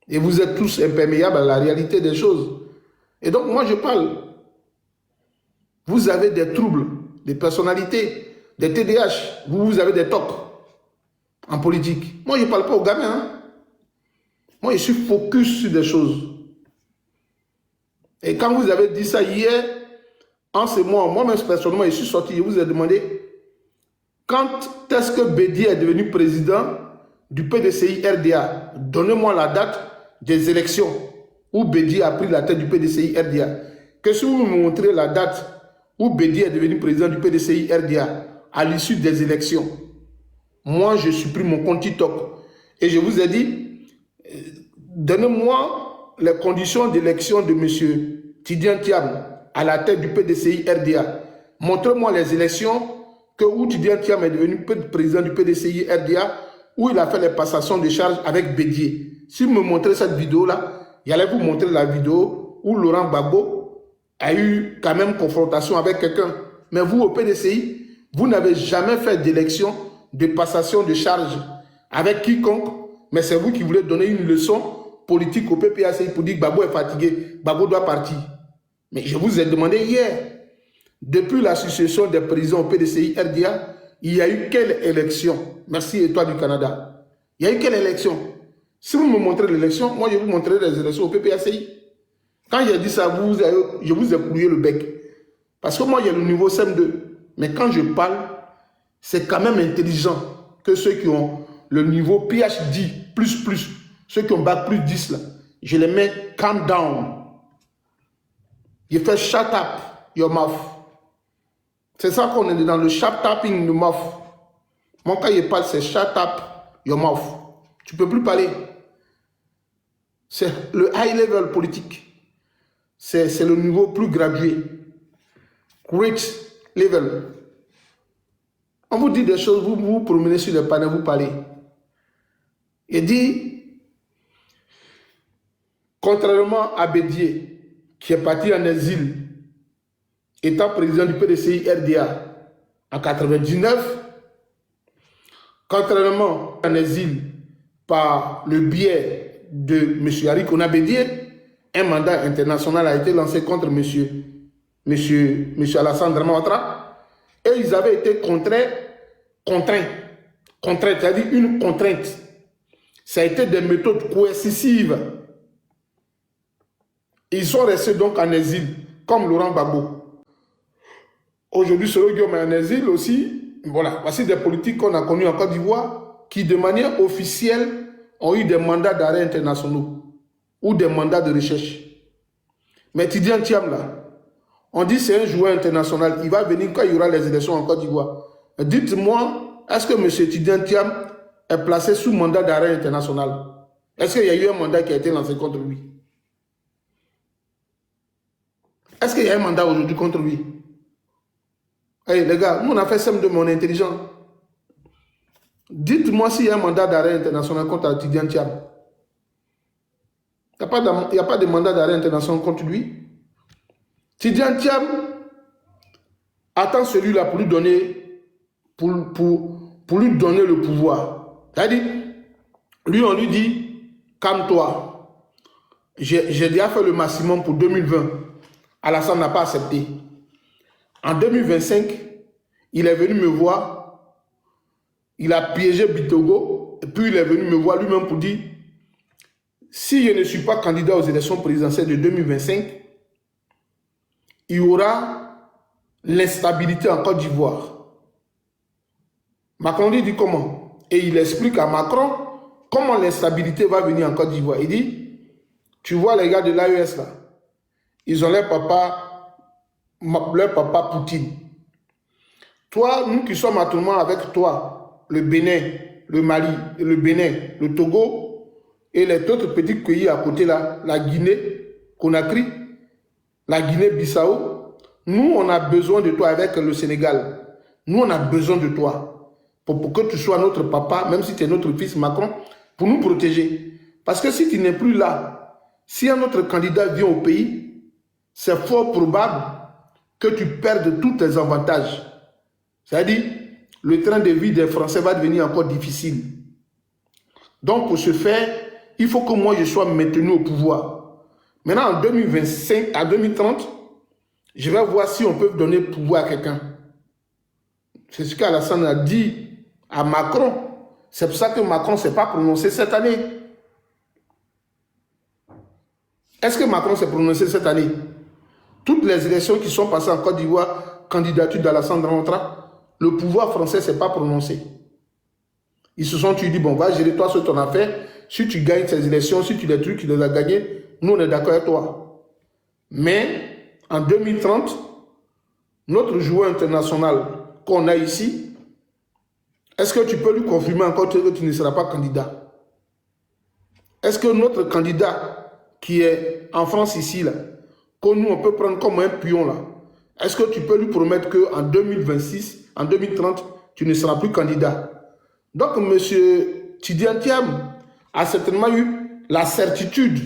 Et vous êtes tous imperméables à la réalité des choses. Et donc, moi, je parle. Vous avez des troubles, des personnalités, des TDAH. Vous avez des tocs en politique. Moi, je ne parle pas aux gamins. Hein. Moi, je suis focus sur des choses. Et quand vous avez dit ça hier, en ce mois, moi-même personnellement, je suis sorti, je vous ai demandé quand est-ce que Bédié est devenu président du PDCI RDA? Donnez-moi la date des élections où Bédié a pris la tête du PDCI RDA. Que si vous me montrez la date où Bédié est devenu président du PDCI RDA à l'issue des élections, moi, je supprime mon compte TikTok. Et je vous ai dit, donnez-moi les conditions d'élection de M. Tidiane Thiam à la tête du PDCI RDA. Montrez-moi les élections où Tidiane Thiam est devenu président du PDCI RDA, où il a fait les passations de charges avec Bédié. Si vous me montrez cette vidéo-là, j'allais vous montrer la vidéo où Laurent Gbagbo a eu quand même confrontation avec quelqu'un. Mais vous, au PDCI, vous n'avez jamais fait d'élection de passation de charges avec quiconque, mais c'est vous qui voulez donner une leçon politique au PPACI pour dire que Gbagbo est fatigué, Gbagbo doit partir. Mais je vous ai demandé hier, depuis la succession des présidents au PDCI RDA, il y a eu quelle élection? Merci Étoile du Canada. Il y a eu quelle élection? Si vous me montrez l'élection, moi je vous montrerai les élections au PPACI. Quand j'ai dit ça, je vous ai couillé le bec. Parce que moi j'ai le niveau CM2. Mais quand je parle, c'est quand même intelligent que ceux qui ont le niveau PhD++, ceux qui ont bac plus 10 là, je les mets calm down. Je fais shut up your mouth. C'est ça qu'on est dans le shut tapping the mouth. Moi quand je parle, c'est shut up your mouth. Tu ne peux plus parler. C'est le high level politique. C'est le niveau plus gradué. Great level. On vous dit des choses, vous vous promenez sur les panneaux, vous parlez. Il dit, contrairement à Bédié, qui est parti en exil, étant président du PDCI RDA en 99, contrairement en exil par le biais de M. Arikona Bédié, un mandat international a été lancé contre M. Alassane Dramane Ouattara, et ils avaient été contraints, c'est-à-dire une contrainte. Ça a été des méthodes coercitives. Ils sont restés donc en exil, comme Laurent Gbagbo. Aujourd'hui, Soro Guillaume est en exil aussi. Voilà, voici des politiques qu'on a connus en Côte d'Ivoire qui, de manière officielle, ont eu des mandats d'arrêt internationaux ou des mandats de recherche. Mais Tidiane Thiam, là, on dit c'est un joueur international. Il va venir quand il y aura les élections en Côte d'Ivoire. Dites-moi, est-ce que M. Tidiane Thiam est placé sous mandat d'arrêt international? Est-ce qu'il y a eu un mandat qui a été lancé contre lui? Est-ce qu'il y a un mandat aujourd'hui contre lui? Hey, les gars, nous on a fait CM2, mais on est intelligent. Dites-moi s'il y a un mandat d'arrêt international contre Tidiane Thiam. Il n'y a pas de mandat d'arrêt international contre lui. Tidiane Thiam attend celui-là pour lui donner le pouvoir. C'est-à-dire, lui, on lui dit, calme-toi. J'ai déjà fait le maximum pour 2020. Alassane n'a pas accepté. En 2025, il est venu me voir. Il a piégé Bitogo. Et puis, il est venu me voir lui-même pour dire, si je ne suis pas candidat aux élections présidentielles de 2025, il y aura l'instabilité en Côte d'Ivoire. Macron lui dit comment? Et il explique à Macron comment l'instabilité va venir en Côte d'Ivoire. Il dit, tu vois les gars de l'AES là, ils ont leur papa Poutine. Toi, nous qui sommes actuellement avec toi, le Bénin, le Mali, le Bénin, le Togo et les autres petits pays à côté là, la Guinée, Conakry, la Guinée-Bissau, nous on a besoin de toi avec le Sénégal. Nous on a besoin de toi pour que tu sois notre papa, même si tu es notre fils Macron, pour nous protéger. Parce que si tu n'es plus là, si un autre candidat vient au pays, c'est fort probable que tu perdes tous tes avantages. C'est-à-dire, le train de vie des Français va devenir encore difficile. Donc, pour ce faire, il faut que moi, je sois maintenu au pouvoir. Maintenant, en 2025 à 2030, je vais voir si on peut donner le pouvoir à quelqu'un. C'est ce qu'Alassane a dit à Macron. C'est pour ça que Macron ne s'est pas prononcé cette année. Est-ce que Macron s'est prononcé cette année? Toutes les élections qui sont passées en Côte d'Ivoire, candidature d'Alassane Ouattara, le pouvoir français ne s'est pas prononcé. Ils se sont dit, bon, va gérer toi sur ton affaire. Si tu gagnes ces élections, si tu les trucs, tu les as gagnés, nous on est d'accord avec toi. Mais en 2030, notre joueur international qu'on a ici, est-ce que tu peux lui confirmer encore que tu ne seras pas candidat? Est-ce que notre candidat qui est en France ici, là, que nous on peut prendre comme un pion là, est-ce que tu peux lui promettre qu'en 2026, en 2030, tu ne seras plus candidat? Donc, M. Tidiane Thiam a certainement eu la certitude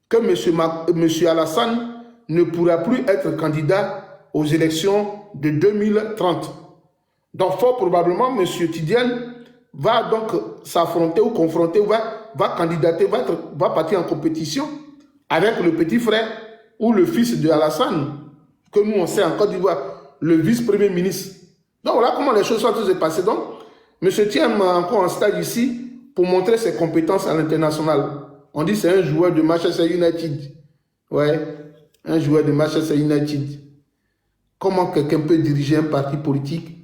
que M. Alassane ne pourra plus être candidat aux élections de 2030. Donc, fort probablement, M. Tidiane va donc s'affronter ou confronter, va candidater, va partir en compétition avec le petit frère ou le fils de Alassane, que nous on sait en Côte d'Ivoire, le vice-premier ministre. Donc voilà comment les choses sont en train de se passer. Donc, M. Thiam est encore en stage ici pour montrer ses compétences à l'international. On dit que c'est un joueur de Manchester United. Ouais, un joueur de Manchester United. Comment quelqu'un peut diriger un parti politique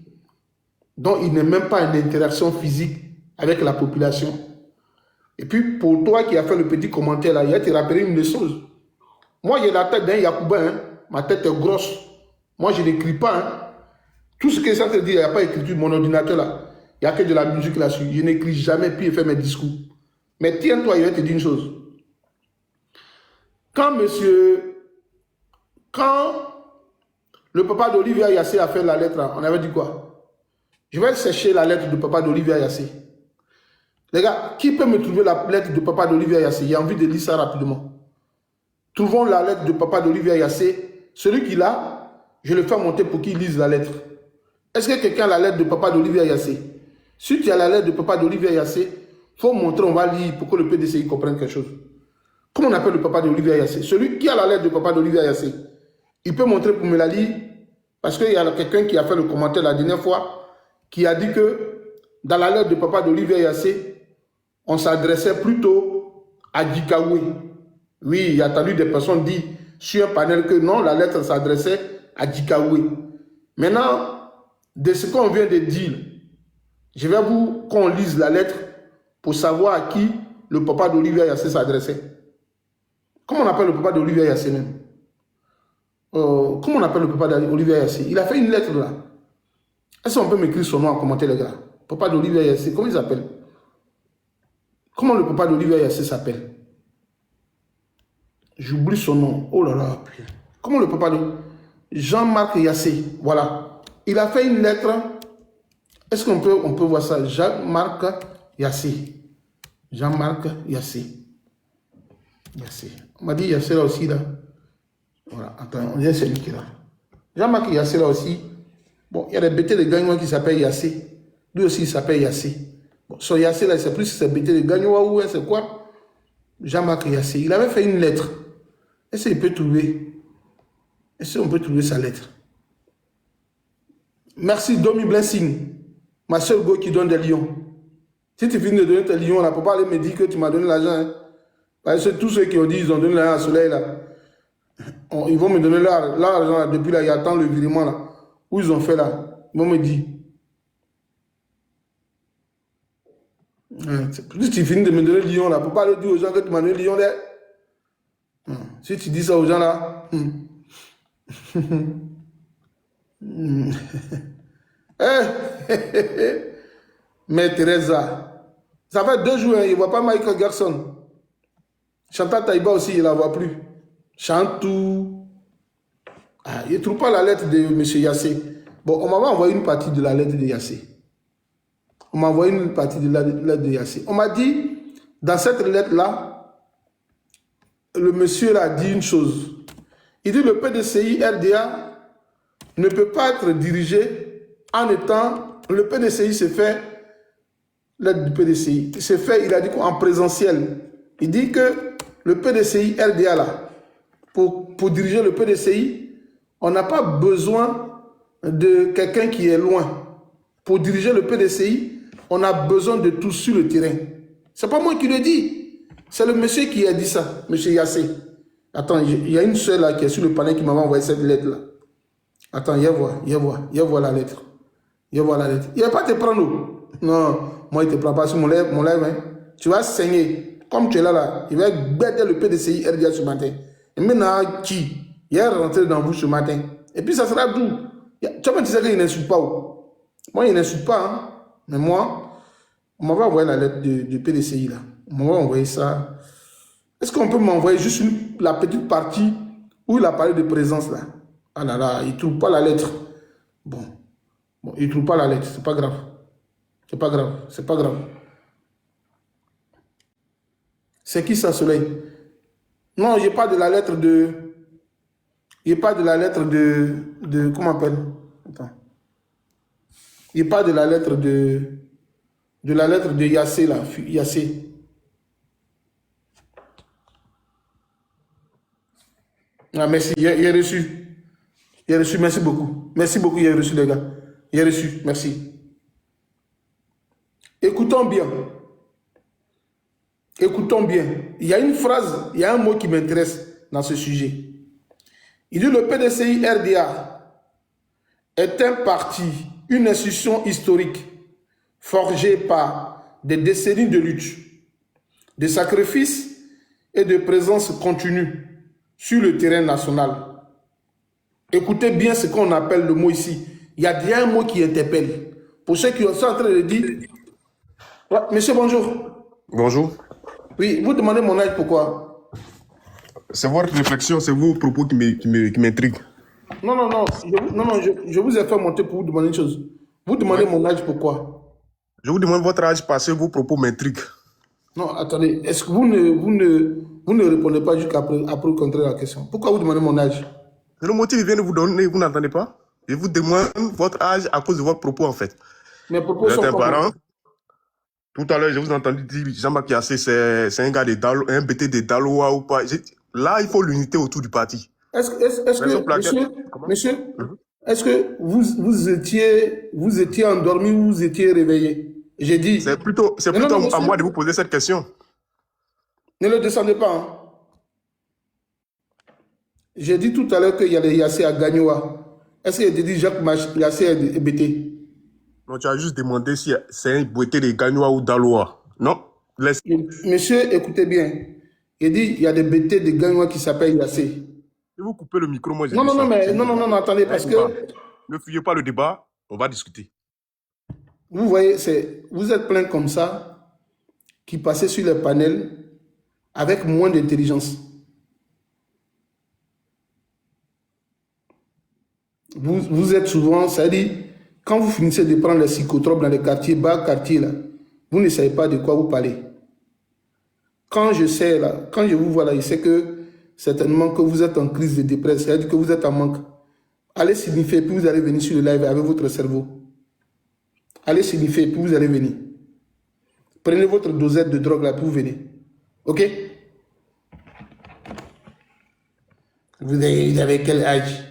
dont il n'a même pas une interaction physique avec la population? Et puis, pour toi qui as fait le petit commentaire là, il a te rappelé une chose. Moi, j'ai la tête d'un Yacouba, hein. Ma tête est grosse. Moi, je n'écris pas. Hein. Tout ce que ça te dit, il n'y a pas écrit mon ordinateur là. Il n'y a que de la musique là-dessus. Je n'écris jamais, puis je fais mes discours. Mais tiens-toi, il va te dire une chose. Quand le papa d'Olivier Yassé a fait la lettre, là, on avait dit quoi? Je vais chercher la lettre du papa d'Olivier Yassé. Les gars, qui peut me trouver la lettre du papa d'Olivier Yassé? J'ai envie de lire ça rapidement. Trouvons la lettre du papa d'Olivier Yassé. Celui qui l'a, je le fais monter pour qu'il lise la lettre. Est-ce que quelqu'un a la lettre de papa d'Olivier Yassé? Si tu as la lettre de papa d'Olivier Yassé, il faut montrer, on va lire pour que le PDCI comprenne quelque chose. Comment on appelle le papa d'Olivier Yassé? Celui qui a la lettre de papa d'Olivier Yassé, il peut montrer pour me la lire, parce qu'il y a quelqu'un qui a fait le commentaire la dernière fois, qui a dit que dans la lettre de papa d'Olivier Yassé, on s'adressait plutôt à Dikaoué. Oui, il y a entendu des personnes dire sur un panel que non, la lettre s'adressait à Dikaoué. Maintenant, de ce qu'on vient de dire, je vais vous qu'on lise la lettre pour savoir à qui le papa d'Olivier Yassé s'adressait. Comment on appelle le papa d'Olivier Yassé même? Comment on appelle le papa d'Olivier Yassé? Il a fait une lettre là. Est-ce qu'on peut m'écrire son nom en commentaire, les gars? Papa d'Olivier Yassé, comment il s'appelle? Comment le papa d'Olivier Yassé s'appelle? J'oublie son nom. Oh là là. Comment le papa de Jean-Marc Yassé? Voilà. Il a fait une lettre. Est-ce qu'on peut voir ça? Jean-Marc Yassé. Jean-Marc Yassé. Yassé. On m'a dit Yassé là aussi là. Voilà. Attends, on dirait celui qui est là. Jean-Marc Yassé là aussi. Bon, il y a des bêtés de Gagnois qui s'appellent Yassé. Lui aussi il s'appelle Yassé. Bon, son Yassé là, c'est plus si c'est bêtés de Gagnois ou c'est quoi? Jean-Marc Yassé. Il avait fait une lettre. Est-ce qu'il peut trouver? Est-ce qu'on peut trouver sa lettre? Merci Domi Blessing, ma seule go qui donne des lions. Si tu finis de donner tes lions, là, pour pas aller me dire que tu m'as donné l'argent. Hein? Parce que tous ceux qui ont dit qu'ils ont donné l'argent à Soleil, là, ils vont me donner l'argent là, depuis là, il y a tant le virement là. Où ils ont fait là? Ils vont me dire. Si tu finis de me donner Lyon là, pour pas le dire aux gens que tu m'as donné Lyon là. Si tu dis ça aux gens là. Mais Teresa, ça fait 2 jours, hein, il ne voit pas Michael Jackson. Chantal Taïba aussi, il ne la voit plus. Chantou. Ah, il ne trouve pas la lettre de M. Yassé. Bon, on m'a envoyé une partie de la lettre de Yassé. On m'a envoyé une partie de la lettre de Yassé. On m'a dit, dans cette lettre-là, le monsieur a dit une chose. Il dit le PDCI RDA ne peut pas être dirigé en étant... Le PDCI s'est fait... L'aide du PDCI s'est fait, il a dit en présentiel. Il dit que le PDCI RDA là, pour diriger le PDCI, on n'a pas besoin de quelqu'un qui est loin. Pour diriger le PDCI, on a besoin de tous sur le terrain. C'est pas moi qui le dis. C'est le monsieur qui a dit ça, monsieur Yassé. Attends, il y a une seule là qui est sur le panel qui m'a envoyé cette lettre là. Attends, il y a la lettre. Il va pas te prendre. Non, moi il te prend pas sur mon lèvre. Hein. Tu vas saigner. Comme tu es là, il va bêter le PDCI RDA ce matin. Et maintenant, qui? Il est rentré dans vous ce matin. Et puis ça sera doux. Tu vois, tu sais qu'il n'insulte pas. Moi, il n'insulte pas. Hein. Mais moi, on m'avait envoyé la lettre du PDCI là. On m'avait envoyé ça. Est-ce qu'on peut m'envoyer juste la petite partie où il a parlé de présence là? Ah là là, il ne trouve pas la lettre. Bon, il ne trouve pas la lettre, c'est pas grave. C'est pas grave. C'est qui ça, Soleil? Non, je n'ai pas de la lettre de... Comment on appelle? Attends. Il n'y a pas de la lettre de... De la lettre de Yassé là, Yassé. Ah, merci, il a reçu. Il a reçu, merci beaucoup. Merci beaucoup, il a reçu, les gars. Il a reçu, merci. Écoutons bien. Écoutons bien. Il y a une phrase, il y a un mot qui m'intéresse dans ce sujet. Il dit le PDCI RDA est un parti, une institution historique forgée par des décennies de lutte, de sacrifices et de présence continue sur le terrain national. Écoutez bien ce qu'on appelle le mot ici. Il y a bien un mot qui interpelle. Pour ceux qui sont en train de dire... Ouais, monsieur, bonjour. Bonjour. Oui, vous demandez mon âge, pourquoi? C'est votre réflexion, c'est vos propos qui m'intriguent. Non. Je vous ai fait monter pour vous demander une chose. Vous demandez mon âge, pourquoi? Je vous demande votre âge parce que vos propos m'intriguent. Non, attendez. Est-ce que vous ne répondez pas jusqu'après contrer la question? Pourquoi vous demandez mon âge? Le motif, il vient de vous donner, vous n'entendez pas? Je vous demande votre âge à cause de votre propos, en fait. Mes propos Vous êtes sont un comment? parent. Tout à l'heure, je vous ai entendu dire Jean-Marc Yassé, c'est un gars de Dalo, un BT de Daloa ou pas. Là, il faut l'unité autour du parti. Est-ce que, monsieur, est-ce que vous étiez endormi ou vous étiez réveillé? J'ai dit. C'est plutôt à moi de vous poser cette question. Ne le descendez pas. Hein. J'ai dit tout à l'heure qu'il y a les Yassé à Gagnoa. Est-ce qu'il a dit Jacques Yassé est BT? Non, tu as juste demandé si c'est un BT de Gagnoa ou Daloa. Non, laisse. Monsieur, écoutez bien. Il dit il y a des BT de Gagnoa qui s'appellent Yassé. Si vous coupez le micro, moi je Non, attendez, parce que... Ne fuyez pas le débat, on va discuter. Vous voyez, vous êtes plein comme ça, qui passez sur les panels avec moins d'intelligence. Vous êtes souvent, c'est-à-dire, quand vous finissez de prendre les psychotropes dans les quartiers, bas quartiers, là, vous ne savez pas de quoi vous parlez. Quand je sais, là, quand je vous vois là, je sais que certainement que vous êtes en crise de dépression, c'est-à-dire que vous êtes en manque. Allez signifier, puis vous allez venir sur le live avec votre cerveau. Allez signifier, puis vous allez venir. Prenez votre dosette de drogue là, puis vous venez. Ok? Vous avez quel âge?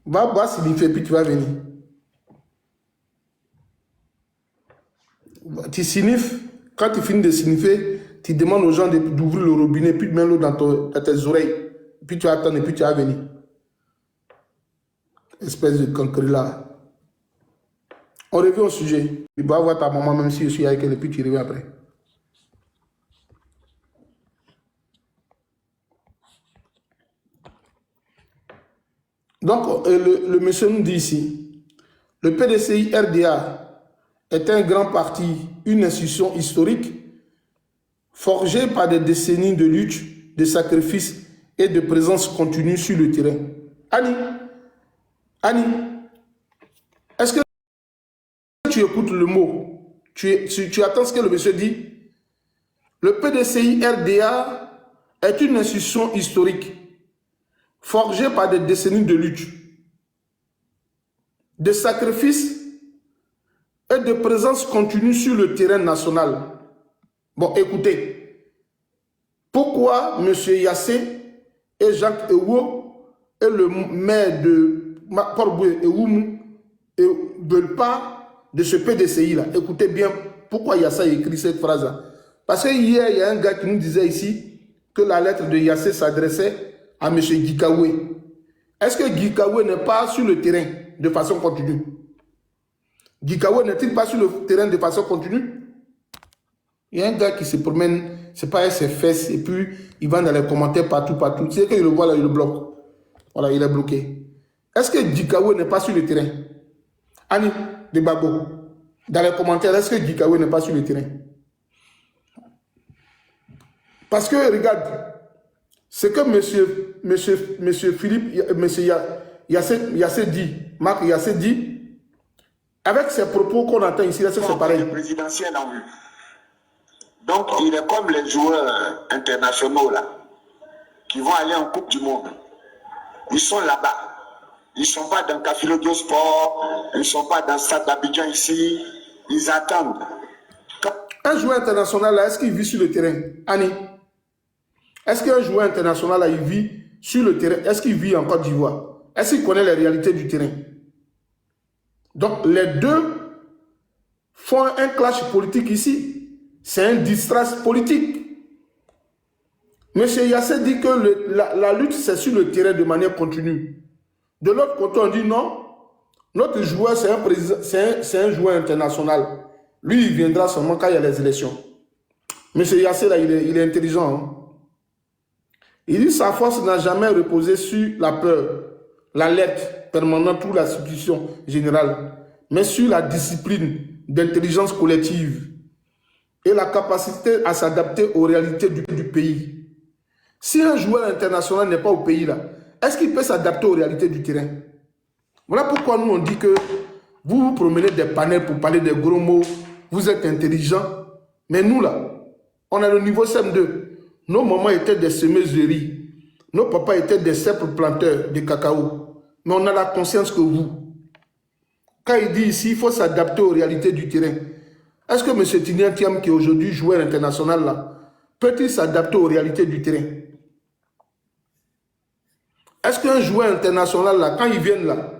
Va signifier, puis tu vas venir. Tu signifies, quand tu finis de signifier, tu demandes aux gens d'ouvrir le robinet, puis de mettre l'eau dans tes oreilles. Puis tu attends et puis tu vas venir. Espèce de cancre là. On revient au sujet. Tu vas voir ta maman même si je suis avec elle et puis tu reviens après. Donc, le monsieur nous dit ici, le PDCI RDA est un grand parti, une institution historique forgée par des décennies de lutte, de sacrifices et de présence continue sur le terrain. Annie, est-ce que tu écoutes le mot? Tu attends ce que le monsieur dit? Le PDCI RDA est une institution historique forgée par des décennies de lutte, de sacrifices et de présence continue sur le terrain national. Bon, écoutez, pourquoi M. Yassé et Jacques Ewo et le maire de Port-Boué et Oumou ne veulent pas de ce PDCI-là? Écoutez bien pourquoi Yassé a écrit cette phrase-là. Parce que hier, il y a un gars qui nous disait ici que la lettre de Yassé s'adressait à M. Gikawe. Est-ce que Gikawe n'est pas sur le terrain de façon continue? Gikawe n'est-il pas sur le terrain de façon continue? Il y a un gars qui se promène, c'est pas ses fesses, et puis il va dans les commentaires partout. Tu sais qu'il le voit là, il le bloque. Voilà, il est bloqué. Est-ce que Gikawe n'est pas sur le terrain? Annie, de Babo, dans les commentaires, est-ce que Gikawe n'est pas sur le terrain? Parce que, regarde, ce que monsieur Philippe, monsieur Yassé dit, Marc Yassé dit, avec ces propos qu'on entend ici, là, c'est pareil. Le présidentiel en vue. Donc, il est comme les joueurs internationaux, là, qui vont aller en Coupe du Monde. Ils sont là-bas. Ils ne sont pas dans Cafilodio Sport, ils ne sont pas dans Stade d'Abidjan ici. Ils attendent. Un joueur international, là, est-ce qu'il vit sur le terrain? Annie, est-ce qu'un joueur international, là, il vit sur le terrain? Est-ce qu'il vit en Côte d'Ivoire? Est-ce qu'il connaît les réalités du terrain? Donc, les deux font un clash politique ici. C'est un distrace politique. M. Yassé dit que la lutte, c'est sur le terrain de manière continue. De l'autre côté, on dit non. Notre joueur, c'est un joueur international. Lui, il viendra seulement quand il y a les élections. M. Yassé, là, il est intelligent. Hein? Il dit sa force n'a jamais reposé sur la peur, la lettre permanente ou la substitution générale, mais sur la discipline d'intelligence collective et la capacité à s'adapter aux réalités du pays. Si un joueur international n'est pas au pays, là, est-ce qu'il peut s'adapter aux réalités du terrain? Voilà pourquoi nous on dit que vous vous promenez des panels pour parler des gros mots, vous êtes intelligent, mais nous là, on a le niveau CM2. Nos mamans étaient des semeuses de riz, nos papas étaient des simples planteurs de cacao, mais on a la conscience que vous. Quand il dit ici, il faut s'adapter aux réalités du terrain. Est-ce que M. Tinian Thiam, qui est aujourd'hui joueur international, là, peut-il s'adapter aux réalités du terrain? Est-ce qu'un joueur international, là, quand ils viennent là,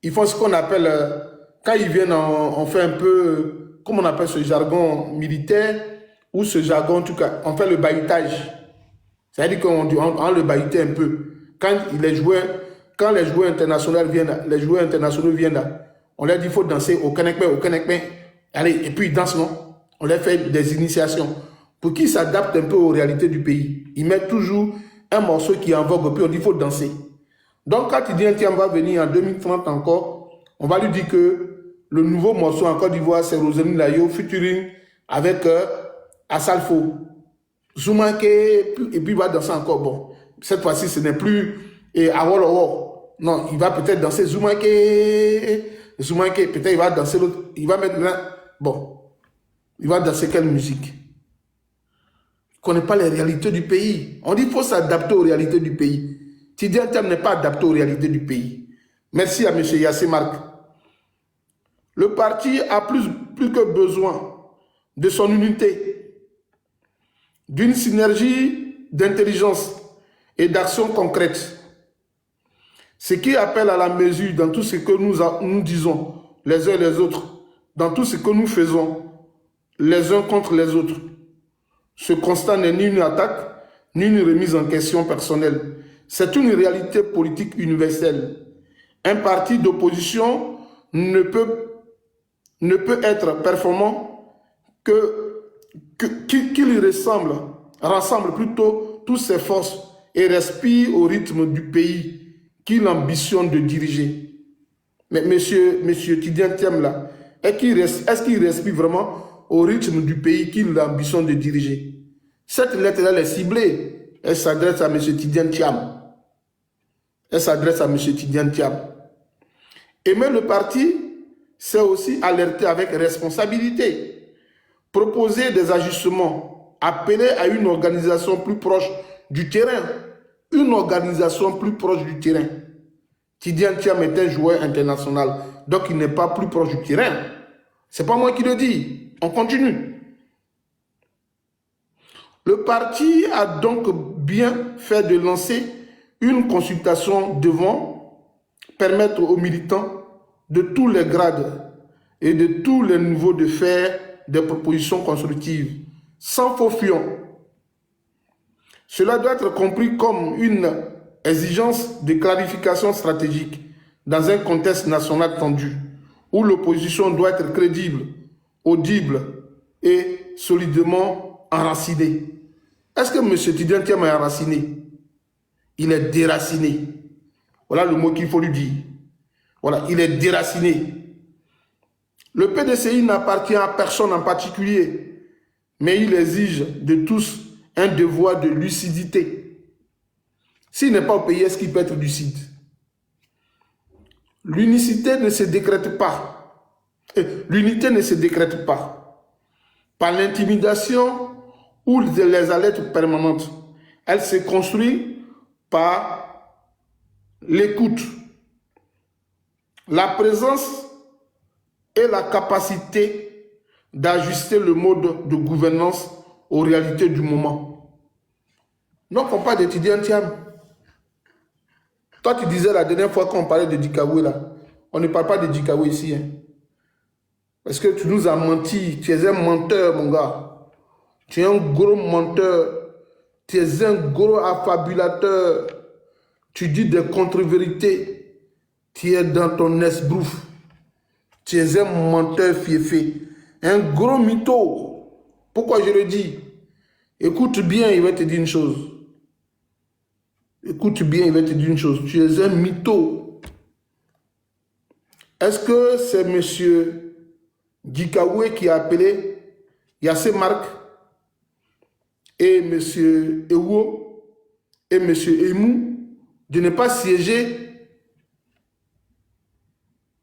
ils font ce qu'on appelle, quand ils viennent, on fait un peu, comment on appelle ce jargon militaire, ou ce jargon, en tout cas, on fait le baillitage. C'est-à-dire qu'on le baillitait un peu. Quand les joueurs internationaux viennent là, on leur dit qu'il faut danser au canekpe. Allez, et puis ils dansent, non? On leur fait des initiations pour qu'ils s'adaptent un peu aux réalités du pays. Ils mettent toujours un morceau qui est en vogue, puis on dit qu'il faut danser. Donc, quand il dit un va venir en 2030 encore, on va lui dire que le nouveau morceau en Côte d'Ivoire, c'est Rosalie Layo, featuring avec Asalfo. Zoumanke, et puis il va danser encore. Bon, cette fois-ci, ce n'est plus Awolowo. Non, il va peut-être danser Zoumanke, peut-être il va danser l'autre. Il va mettre là. Bon, il va danser quelle musique? Il ne connaît pas les réalités du pays. On dit qu'il faut s'adapter aux réalités du pays. Tidiane Thiam n'est pas adapté aux réalités du pays. Merci à M. Yassé Marc. Le parti a plus que besoin de son unité, d'une synergie d'intelligence et d'action concrète. Ce qui appelle à la mesure dans tout ce que nous disons les uns et les autres, dans tout ce que nous faisons les uns contre les autres. Ce constat n'est ni une attaque, ni une remise en question personnelle. C'est une réalité politique universelle. Un parti d'opposition ne peut ne peut être performant qu'il rassemble plutôt toutes ses forces et respire au rythme du pays qu'il ambitionne de diriger. Mais monsieur Tidjane Thiam là, est-ce qu'il respire vraiment au rythme du pays qu'il ambitionne de diriger? Cette lettre-là, elle est ciblée. Elle s'adresse à monsieur Tidjane Thiam. Elle s'adresse à monsieur Tidjane Thiam. Aimer le parti, c'est aussi alerter avec responsabilité, proposer des ajustements, appeler à une organisation plus proche du terrain. Une organisation plus proche du terrain. Tidjane Thiam est un joueur international, donc il n'est pas plus proche du terrain. Ce n'est pas moi qui le dis. On continue. Le parti a donc bien fait de lancer une consultation devant permettre aux militants de tous les grades et de tous les niveaux de faire des propositions constructives, sans faux fion. Cela doit être compris comme une exigence de clarification stratégique dans un contexte national tendu, où l'opposition doit être crédible, audible et solidement enracinée. Est-ce que M. Tidjane Thiam est enraciné? Il est déraciné. Voilà le mot qu'il faut lui dire. Voilà, il est déraciné. Le PDCI n'appartient à personne en particulier, mais il exige de tous un devoir de lucidité. S'il n'est pas au pays, est-ce qu'il peut être lucide? L'unicité ne se décrète pas. L'unité ne se décrète pas par l'intimidation ou les alertes permanentes. Elle se construit par l'écoute, la présence et la capacité d'ajuster le mode de gouvernance aux réalités du moment. Donc on parle de Tidjane Thiam. Toi tu disais la dernière fois qu'on parlait de Dikawe là, on ne parle pas de Dikawe ici. Hein. Parce que tu nous as menti, tu es un menteur mon gars. Tu es un gros menteur, tu es un gros affabulateur, tu dis des contre-vérités, tu es dans ton esbrouf, tu es un menteur fiefé, un gros mytho. Pourquoi je le dis? Écoute bien, il va te dire une chose. Écoute bien, il va te dire une chose. Tu es un mytho. Est-ce que c'est M. Dikawe qui a appelé Yassé Marc et M. Ewo et M. Emou de ne pas siéger?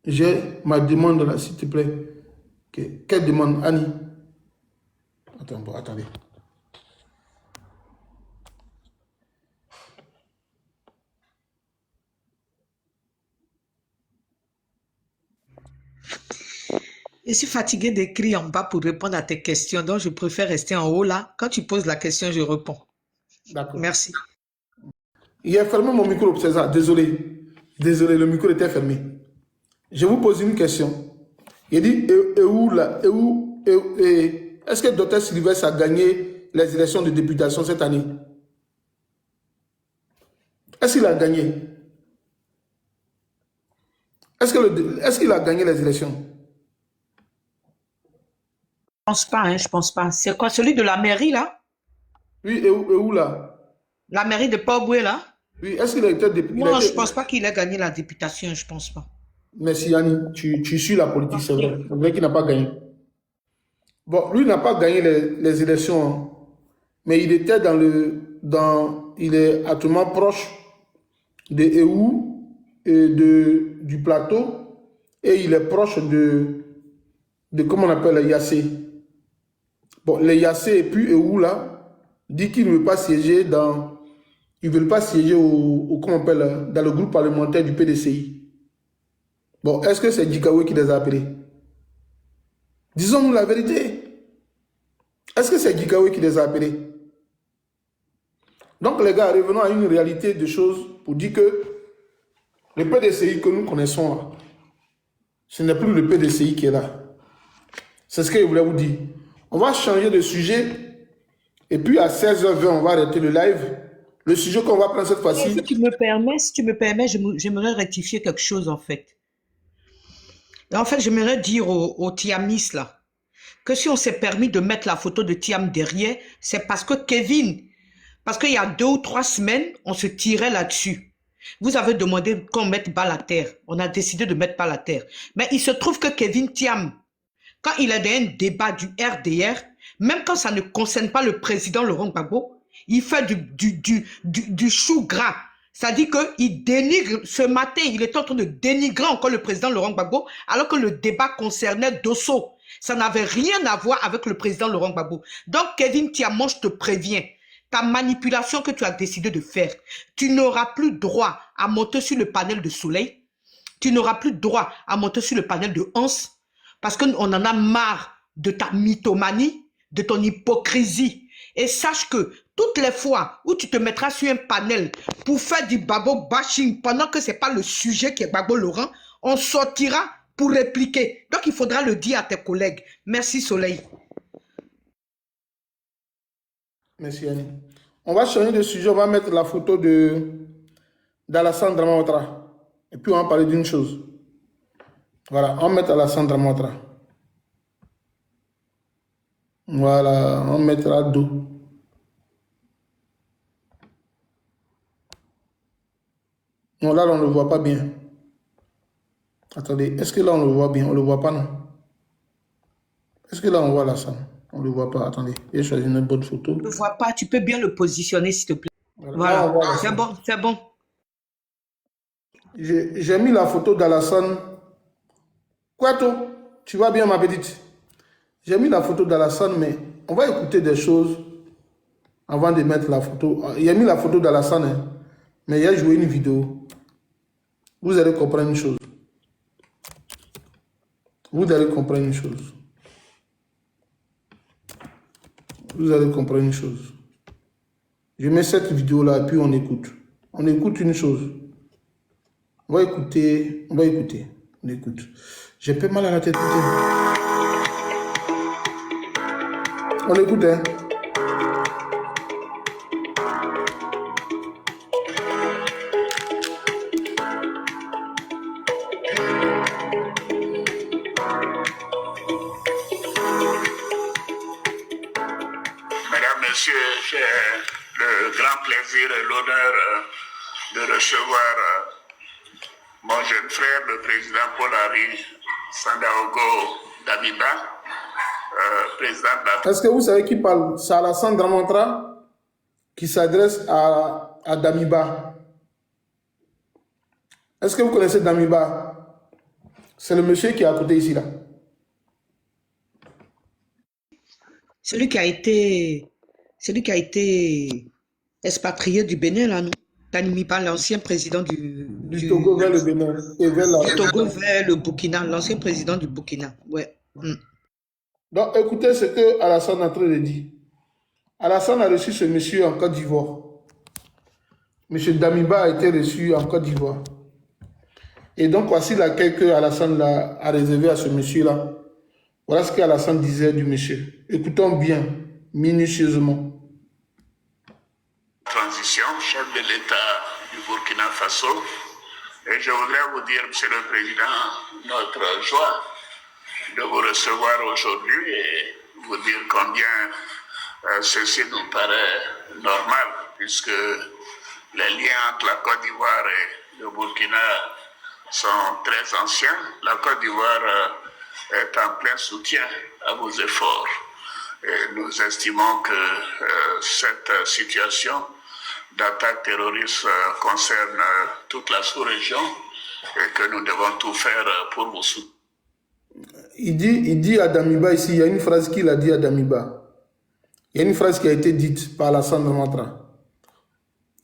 J'ai ma demande là, s'il te plaît. Quelle demande, Annie? Attendez. Je suis fatiguée d'écrire en bas pour répondre à tes questions, donc je préfère rester en haut là. Quand tu poses la question, je réponds. D'accord. Merci. Il a fermé mon micro, César. Désolé. Désolé, le micro était fermé. Je vous pose une question. Il dit, est-ce que Dr Sylvestre a gagné les élections de députation cette année? Est-ce qu'il a gagné? Est-ce qu'il a gagné les élections? Je pense pas, hein, je pense pas. C'est quoi, celui de la mairie là? Oui, et où là? La mairie de Port-Boué là? Oui, est-ce qu'il a été député? Non, je pense pas qu'il ait gagné la députation, je pense pas. Merci Annie, tu suis la politique, c'est vrai. C'est vrai qu'il n'a pas gagné. Bon, lui n'a pas gagné les élections, hein. Mais il était il est actuellement proche de EU et du plateau, et il est proche de comment on appelle les Yassé. Bon, les Yassé et puis EU là, dit qu'il ne veut pas siéger ils ne veulent pas siéger comment on appelle, dans le groupe parlementaire du PDCI. Bon, est-ce que c'est Dikawe qui les a appelés? Disons-nous la vérité. Est-ce que c'est Dikawe qui les a appelés? Donc les gars, revenons à une réalité de choses pour dire que le PDCI que nous connaissons là, ce n'est plus le PDCI qui est là. C'est ce que je voulais vous dire. On va changer de sujet et puis à 16h20, on va arrêter le live. Le sujet qu'on va prendre cette fois-ci... Si tu me permets, j'aimerais rectifier quelque chose en fait. En fait, j'aimerais dire aux Tiamis, là, que si on s'est permis de mettre la photo de Tiam derrière, c'est parce que Kevin, parce qu'il y a 2 ou 3 semaines, on se tirait là-dessus. Vous avez demandé qu'on mette balle à terre. On a décidé de mettre balle à terre. Mais il se trouve que Kevin Tiam, quand il est dans un débat du RDR, même quand ça ne concerne pas le président Laurent Gbagbo, il fait du chou gras. Ça dit qu'il dénigre, ce matin, il est en train de dénigrer encore le président Laurent Gbagbo, alors que le débat concernait Dosso. Ça n'avait rien à voir avec le président Laurent Gbagbo. Donc, Kevin Tiamon, je te préviens, ta manipulation que tu as décidé de faire, tu n'auras plus droit à monter sur le panel de Soleil, tu n'auras plus droit à monter sur le panel de Hans, parce qu'on en a marre de ta mythomanie, de ton hypocrisie. Et sache que toutes les fois où tu te mettras sur un panel pour faire du babo bashing pendant que ce n'est pas le sujet qui est Gbagbo Laurent, on sortira pour répliquer. Donc, il faudra le dire à tes collègues. Merci, Soleil. Merci, Annie. On va changer de sujet. On va mettre la photo d'Alassane Drama Ouattara. Et puis, on va parler d'une chose. Voilà, on va mettre Alassane Drama Ouattara. Voilà, on mettra dos. Non, là, on ne le voit pas bien. Attendez, est-ce que là, on le voit bien? On ne le voit pas, non? Est-ce que là, on voit Alassane? On ne le voit pas. Attendez, j'ai choisi une bonne photo. On ne le voit pas. Tu peux bien le positionner, s'il te plaît. Voilà, Voilà, c'est bon, c'est bon. J'ai mis la photo d'Alassane. Quoi, toi? Tu vas bien, ma petite? J'ai mis la photo d'Alassane, mais on va écouter des choses avant de mettre la photo. Il a mis la photo d'Alassane, hein, mais il a joué une vidéo. Vous allez comprendre une chose. Vous allez comprendre une chose. Vous allez comprendre une chose. Je mets cette vidéo-là et puis on écoute. On écoute une chose. On va écouter. On va écouter. On écoute. J'ai pas mal à la tête. On écoute, hein. Mesdames, Messieurs, j'ai le grand plaisir et l'honneur de recevoir mon jeune frère, le président Paul-Henri Sandaogo Damiba, président de la... Est-ce que vous savez qui parle? C'est Alassane Drama Ouattara qui s'adresse à Damiba. Est-ce que vous connaissez Damiba? C'est le monsieur qui est à côté ici, là. Celui qui a été expatrié du Bénin, là, non? Damiba, l'ancien président Du Togo vers le Bénin. Et vers la... du Togo vers le Burkina, l'ancien président du Burkina. Ouais. Donc, écoutez ce que Alassane est en train de dire. Alassane a reçu ce monsieur en Côte d'Ivoire. Monsieur Damiba a été reçu en Côte d'Ivoire. Et donc, voici l'accueil que Alassane a réservé à ce monsieur-là. Voilà ce qu'Alassane disait du monsieur. Écoutons bien, minutieusement. Transition, chef de l'État du Burkina Faso. Et je voudrais vous dire, Monsieur le Président, notre joie de vous recevoir aujourd'hui et vous dire combien ceci nous paraît normal, puisque les liens entre la Côte d'Ivoire et le Burkina sont très anciens. La Côte d'Ivoire est en plein soutien à vos efforts. Et nous estimons que cette situation d'attaque terroriste concerne toute la sous-région et que nous devons tout faire pour vous soutenir. Il dit à Damiba ici, il y a une phrase qu'il a dit à Damiba. Il y a une phrase qui a été dite par Alassane Drama Ouattara.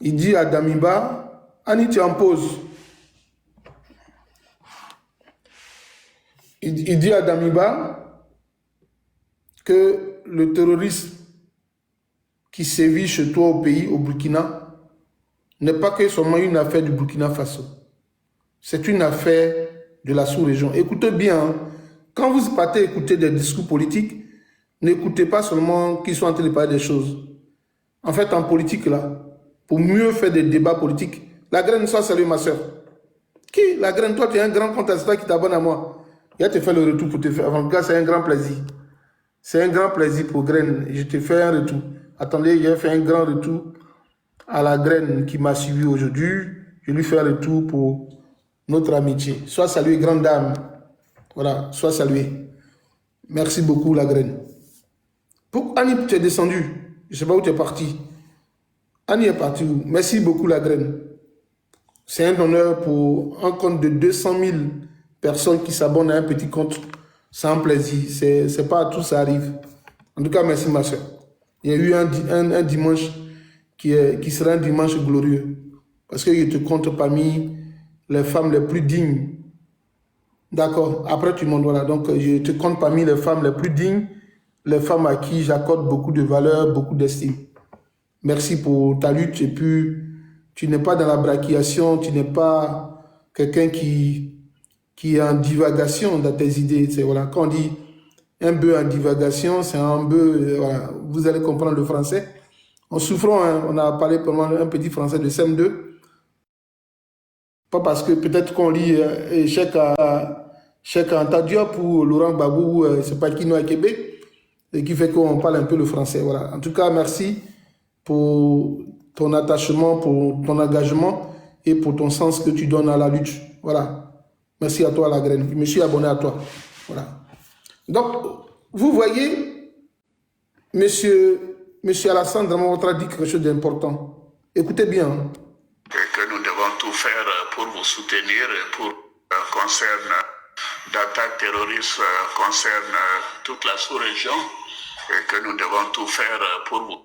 Il dit à Damiba, Annie, tu en poses. Il dit à Damiba que le terrorisme qui sévit chez toi au pays, au Burkina, n'est pas que seulement une affaire du Burkina Faso. C'est une affaire de la sous-région. Écoutez bien, hein, quand vous partez écouter des discours politiques, n'écoutez pas seulement qu'ils sont en train de parler des choses. En fait, en politique, là, pour mieux faire des débats politiques, la graine, ça, salut ma soeur. Qui? La graine, toi, tu es un grand contestant qui t'abonne à moi. Il a te fait le retour pour te faire. En tout cas, c'est un grand plaisir. C'est un grand plaisir pour Graine. Je te fais un retour. Attendez, j'ai fait un grand retour à la Graine qui m'a suivi aujourd'hui. Je lui fais un retour pour notre amitié. Sois salué, grande dame. Voilà, sois salué. Merci beaucoup, la Graine. Pour Annie, tu es descendu. Je ne sais pas où tu es parti. Annie est partie où? Merci beaucoup, la Graine. C'est un honneur pour un compte de 200 000 personnes qui s'abonnent à un petit compte. C'est un plaisir. C'est pas à tout, ça arrive. En tout cas, merci, ma soeur. Il y a eu un dimanche qui sera un dimanche glorieux. Parce que je te compte parmi les femmes les plus dignes. D'accord. Après, tu m'en voilà. Donc, je te compte parmi les femmes les plus dignes, les femmes à qui j'accorde beaucoup de valeur, beaucoup d'estime. Merci pour ta lutte. Et puis, tu n'es pas dans la braquillation, tu n'es pas quelqu'un qui est en divagation dans tes idées. Voilà. Quand on dit un bœuf en divagation, c'est un bœuf, voilà. Vous allez comprendre le français. En souffrant, hein, on a parlé pendant un petit français de CM2. Pas parce que peut-être qu'on lit Cheikh Anta Diop ou Laurent Gbagbo, c'est pas Kino à Québec, et qui fait qu'on parle un peu le français. Voilà. En tout cas, merci pour ton attachement, pour ton engagement et pour ton sens que tu donnes à la lutte. Voilà. Merci à toi, la Graine. Je me suis abonné à toi. Voilà. Donc, vous voyez, monsieur Alassane Dramane Ouattara dit quelque chose d'important. Écoutez bien. Hein. Que nous devons tout faire pour vous soutenir, pour concerne d'attaques terroristes, concerne toute la sous-région, et que nous devons tout faire pour vous.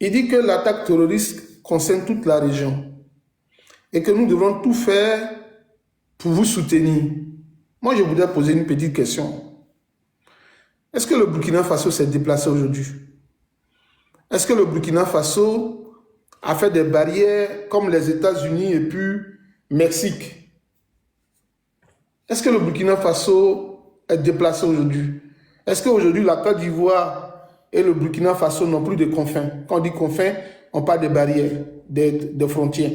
Il dit que l'attaque terroriste concerne toute la région et que nous devons tout faire pour vous soutenir. Moi, je voudrais poser une petite question. Est-ce que le Burkina Faso s'est déplacé aujourd'hui? Est-ce que le Burkina Faso a fait des barrières comme les États-Unis et puis Mexique? Est-ce que le Burkina Faso est déplacé aujourd'hui? Est-ce qu'aujourd'hui, la Côte d'Ivoire et le Burkina Faso n'ont plus de confins? Quand on dit confins, on parle des barrières, des frontières.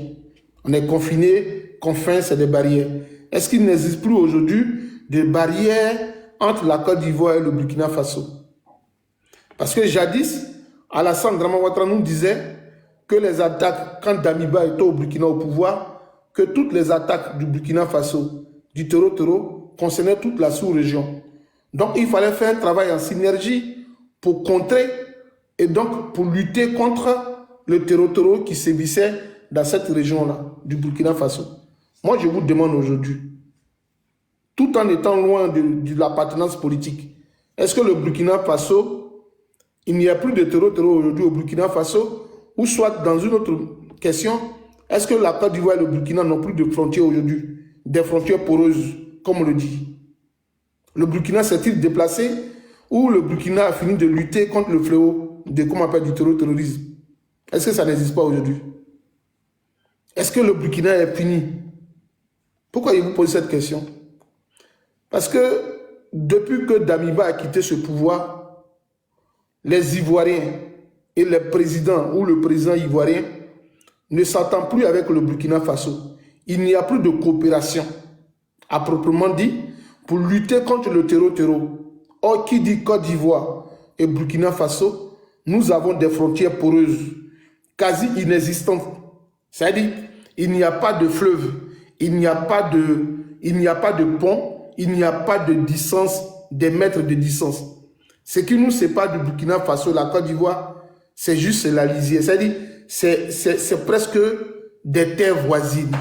On est confiné, confins, c'est des barrières. Est-ce qu'il n'existe plus aujourd'hui de barrières entre la Côte d'Ivoire et le Burkina Faso? Parce que jadis, Alassane Dramane Ouattara nous disait que les attaques, quand Damiba était au Burkina au pouvoir, que toutes les attaques du Burkina Faso, du Toro, concernaient toute la sous-région. Donc, il fallait faire un travail en synergie pour contrer et donc pour lutter contre le Toro qui sévissait dans cette région-là, du Burkina Faso. Moi, je vous demande aujourd'hui, tout en étant loin de l'appartenance politique, est-ce que le Burkina Faso, il n'y a plus de Toro aujourd'hui au Burkina Faso, ou soit dans une autre question, est-ce que la Côte d'Ivoire et le Burkina n'ont plus de frontières aujourd'hui, des frontières poreuses, comme on le dit? Le Burkina s'est-il déplacé ou le Burkina a fini de lutter contre le fléau de, comment on appelle, du terrorisme? Est-ce que ça n'existe pas aujourd'hui? Est-ce que le Burkina est fini? Pourquoi il vous pose cette question? Parce que depuis que Damiba a quitté ce pouvoir, les Ivoiriens et les présidents ou le président ivoirien ne s'entendent plus avec le Burkina Faso. Il n'y a plus de coopération, à proprement dit, pour lutter contre le terreau. Or, qui dit Côte d'Ivoire et Burkina Faso, nous avons des frontières poreuses, quasi inexistantes. C'est-à-dire, il n'y a pas de fleuve, il n'y a pas de pont, il n'y a pas de distance, des mètres de distance. Ce qui nous sépare du Burkina Faso, la Côte d'Ivoire, c'est juste la lisière. C'est-à-dire, c'est presque des terres voisines.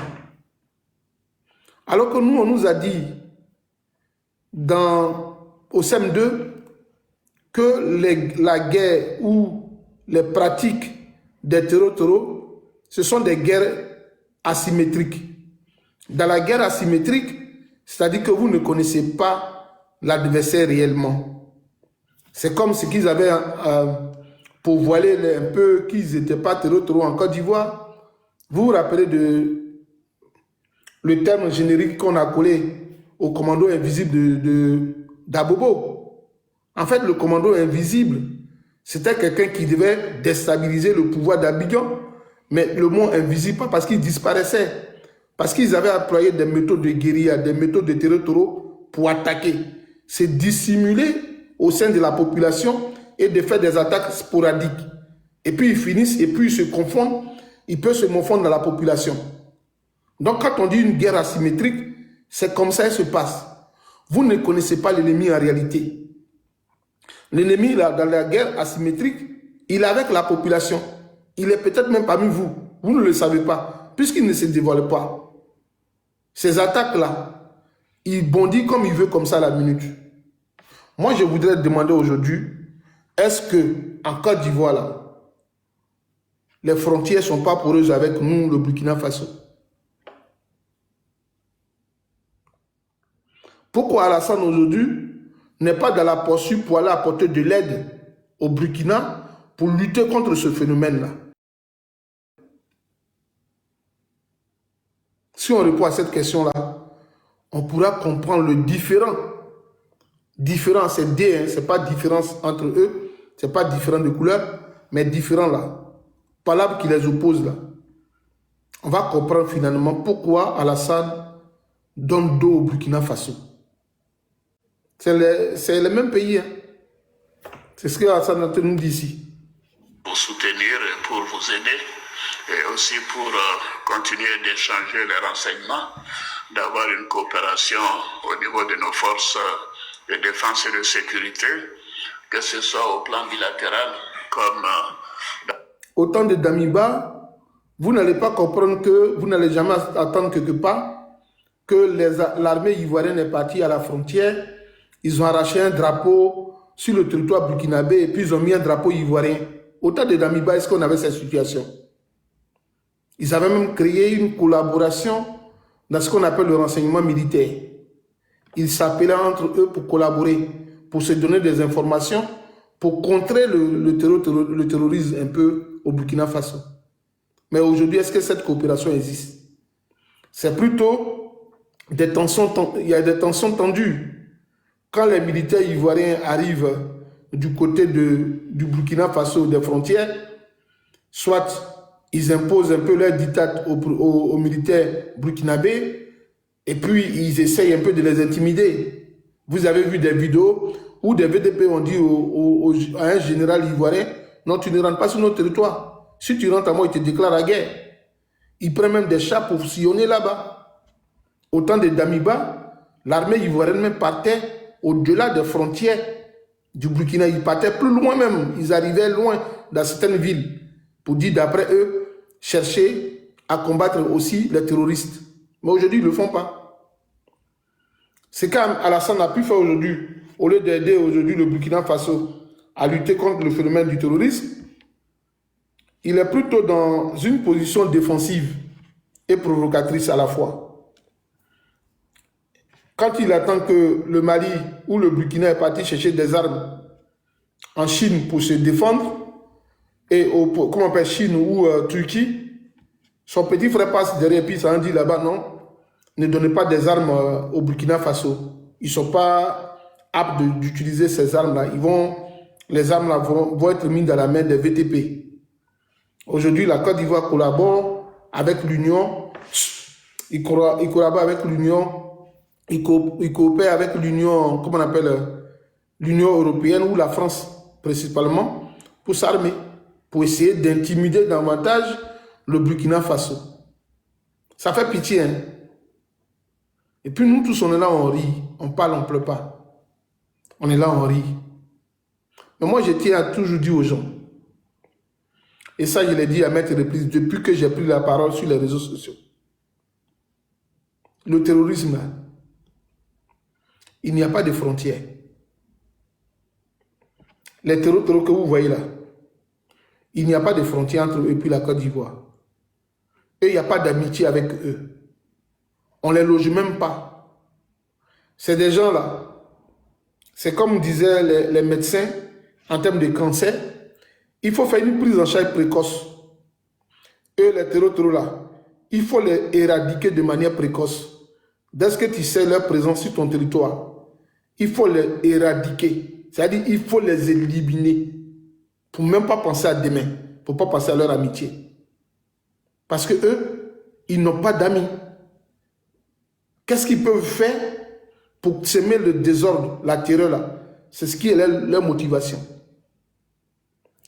Alors que nous, on nous a dit au CM2 que la guerre ou les pratiques des terreaux, ce sont des guerres asymétriques. Dans la guerre asymétrique, c'est-à-dire que vous ne connaissez pas l'adversaire réellement. C'est comme ce qu'ils avaient pour voiler un peu qu'ils n'étaient pas terreaux en Côte d'Ivoire. Vous vous rappelez le terme générique qu'on a collé au commando invisible d'Abobo. En fait, le commando invisible, c'était quelqu'un qui devait déstabiliser le pouvoir d'Abidjan. Mais le mot invisible, pas parce qu'il disparaissait, parce qu'ils avaient employé des méthodes de guérilla, des méthodes de terreau pour attaquer, c'est dissimuler au sein de la population et de faire des attaques sporadiques. Et puis ils finissent, et puis ils se confondent, ils peuvent se confondre dans la population. Donc quand on dit une guerre asymétrique, c'est comme ça que ça se passe. Vous ne connaissez pas l'ennemi en réalité. L'ennemi, dans la guerre asymétrique, il est avec la population. Il est peut-être même parmi vous. Vous ne le savez pas, puisqu'il ne se dévoile pas. Ces attaques-là, il bondit comme il veut, comme ça, à la minute. Moi, je voudrais demander aujourd'hui, est-ce que en Côte d'Ivoire, là, les frontières ne sont pas poreuses avec nous, le Burkina Faso? Pourquoi Alassane aujourd'hui n'est pas dans la poursuite pour aller apporter de l'aide au Burkina pour lutter contre ce phénomène-là? Si on répond à cette question-là, on pourra comprendre le différent. Différent, c'est D, hein, ce n'est pas différence entre eux, ce n'est pas différent de couleur, mais différent là. Palabres qui les opposent là. On va comprendre finalement pourquoi Alassane donne dos au Burkina Faso. C'est le même pays. Hein. C'est ce que Alassane nous dit ici. Pour soutenir, pour vous aider, et aussi pour continuer d'échanger les renseignements, d'avoir une coopération au niveau de nos forces de défense et de sécurité, que ce soit au plan bilatéral comme... Au temps de Damiba, vous n'allez pas comprendre que vous n'allez jamais attendre quelque part que l'armée ivoirienne est partie à la frontière, ils ont arraché un drapeau sur le territoire burkinabé et puis ils ont mis un drapeau ivoirien. Au temps de Damiba, est-ce qu'on avait cette situation? Ils avaient même créé une collaboration dans ce qu'on appelle le renseignement militaire. Ils s'appelaient entre eux pour collaborer, pour se donner des informations, pour contrer le terrorisme un peu au Burkina Faso. Mais aujourd'hui, est-ce que cette coopération existe? C'est plutôt des tensions, il y a des tensions tendues. Quand les militaires ivoiriens arrivent du côté du Burkina Faso, des frontières, soit ils imposent un peu leur diktat aux militaires burkinabés, et puis ils essayent un peu de les intimider. Vous avez vu des vidéos où des VDP ont dit à un général ivoirien, non, tu ne rentres pas sur notre territoire. Si tu rentres à moi, il te déclare la guerre. Ils prennent même des chars pour sillonner là-bas. Au temps de Damiba, l'armée ivoirienne même partait au-delà des frontières du Burkina. Ils partaient plus loin même. Ils arrivaient loin dans certaines villes pour dire, d'après eux, chercher à combattre aussi les terroristes. Mais aujourd'hui, ils ne le font pas. C'est quand Alassane a pu faire aujourd'hui, au lieu d'aider aujourd'hui le Burkina Faso à lutter contre le phénomène du terrorisme, il est plutôt dans une position défensive et provocatrice à la fois. Quand il attend que le Mali ou le Burkina est parti chercher des armes en Chine pour se défendre, et comment on appelle Chine ou Turquie, son petit frère passe derrière et puis ça en dit là-bas, non, ne donnez pas des armes au Burkina Faso. Ils ne sont pas aptes d'utiliser ces armes-là. Les armes-là vont être mises dans la main des VTP. Aujourd'hui, la Côte d'Ivoire collabore avec l'Union, il collabore avec l'Union, il coopère avec l'Union, comment on appelle, l'Union européenne ou la France principalement, pour s'armer, pour essayer d'intimider davantage le Burkina Faso. Ça fait pitié, hein? Et puis nous tous, on est là, on rit, on parle, on ne pleure pas. On est là, on rit. Mais moi, je tiens à toujours dire aux gens, et ça, je l'ai dit à maintes reprises depuis que j'ai pris la parole sur les réseaux sociaux. Le terrorisme, là, il n'y a pas de frontières. Les terroristes que vous voyez là, il n'y a pas de frontières entre eux et puis la Côte d'Ivoire. Et il n'y a pas d'amitié avec eux. On ne les loge même pas. C'est des gens là. C'est comme disaient les médecins en termes de cancer. Il faut faire une prise en charge précoce. Eux, les terroristes là, il faut les éradiquer de manière précoce. Dès que tu sais leur présence sur ton territoire, il faut les éradiquer. C'est-à-dire il faut les éliminer. Pour même pas penser à demain. Pour ne pas penser à leur amitié. Parce que eux, ils n'ont pas d'amis. Qu'est-ce qu'ils peuvent faire pour semer le désordre, la terreur là. C'est ce qui est leur motivation.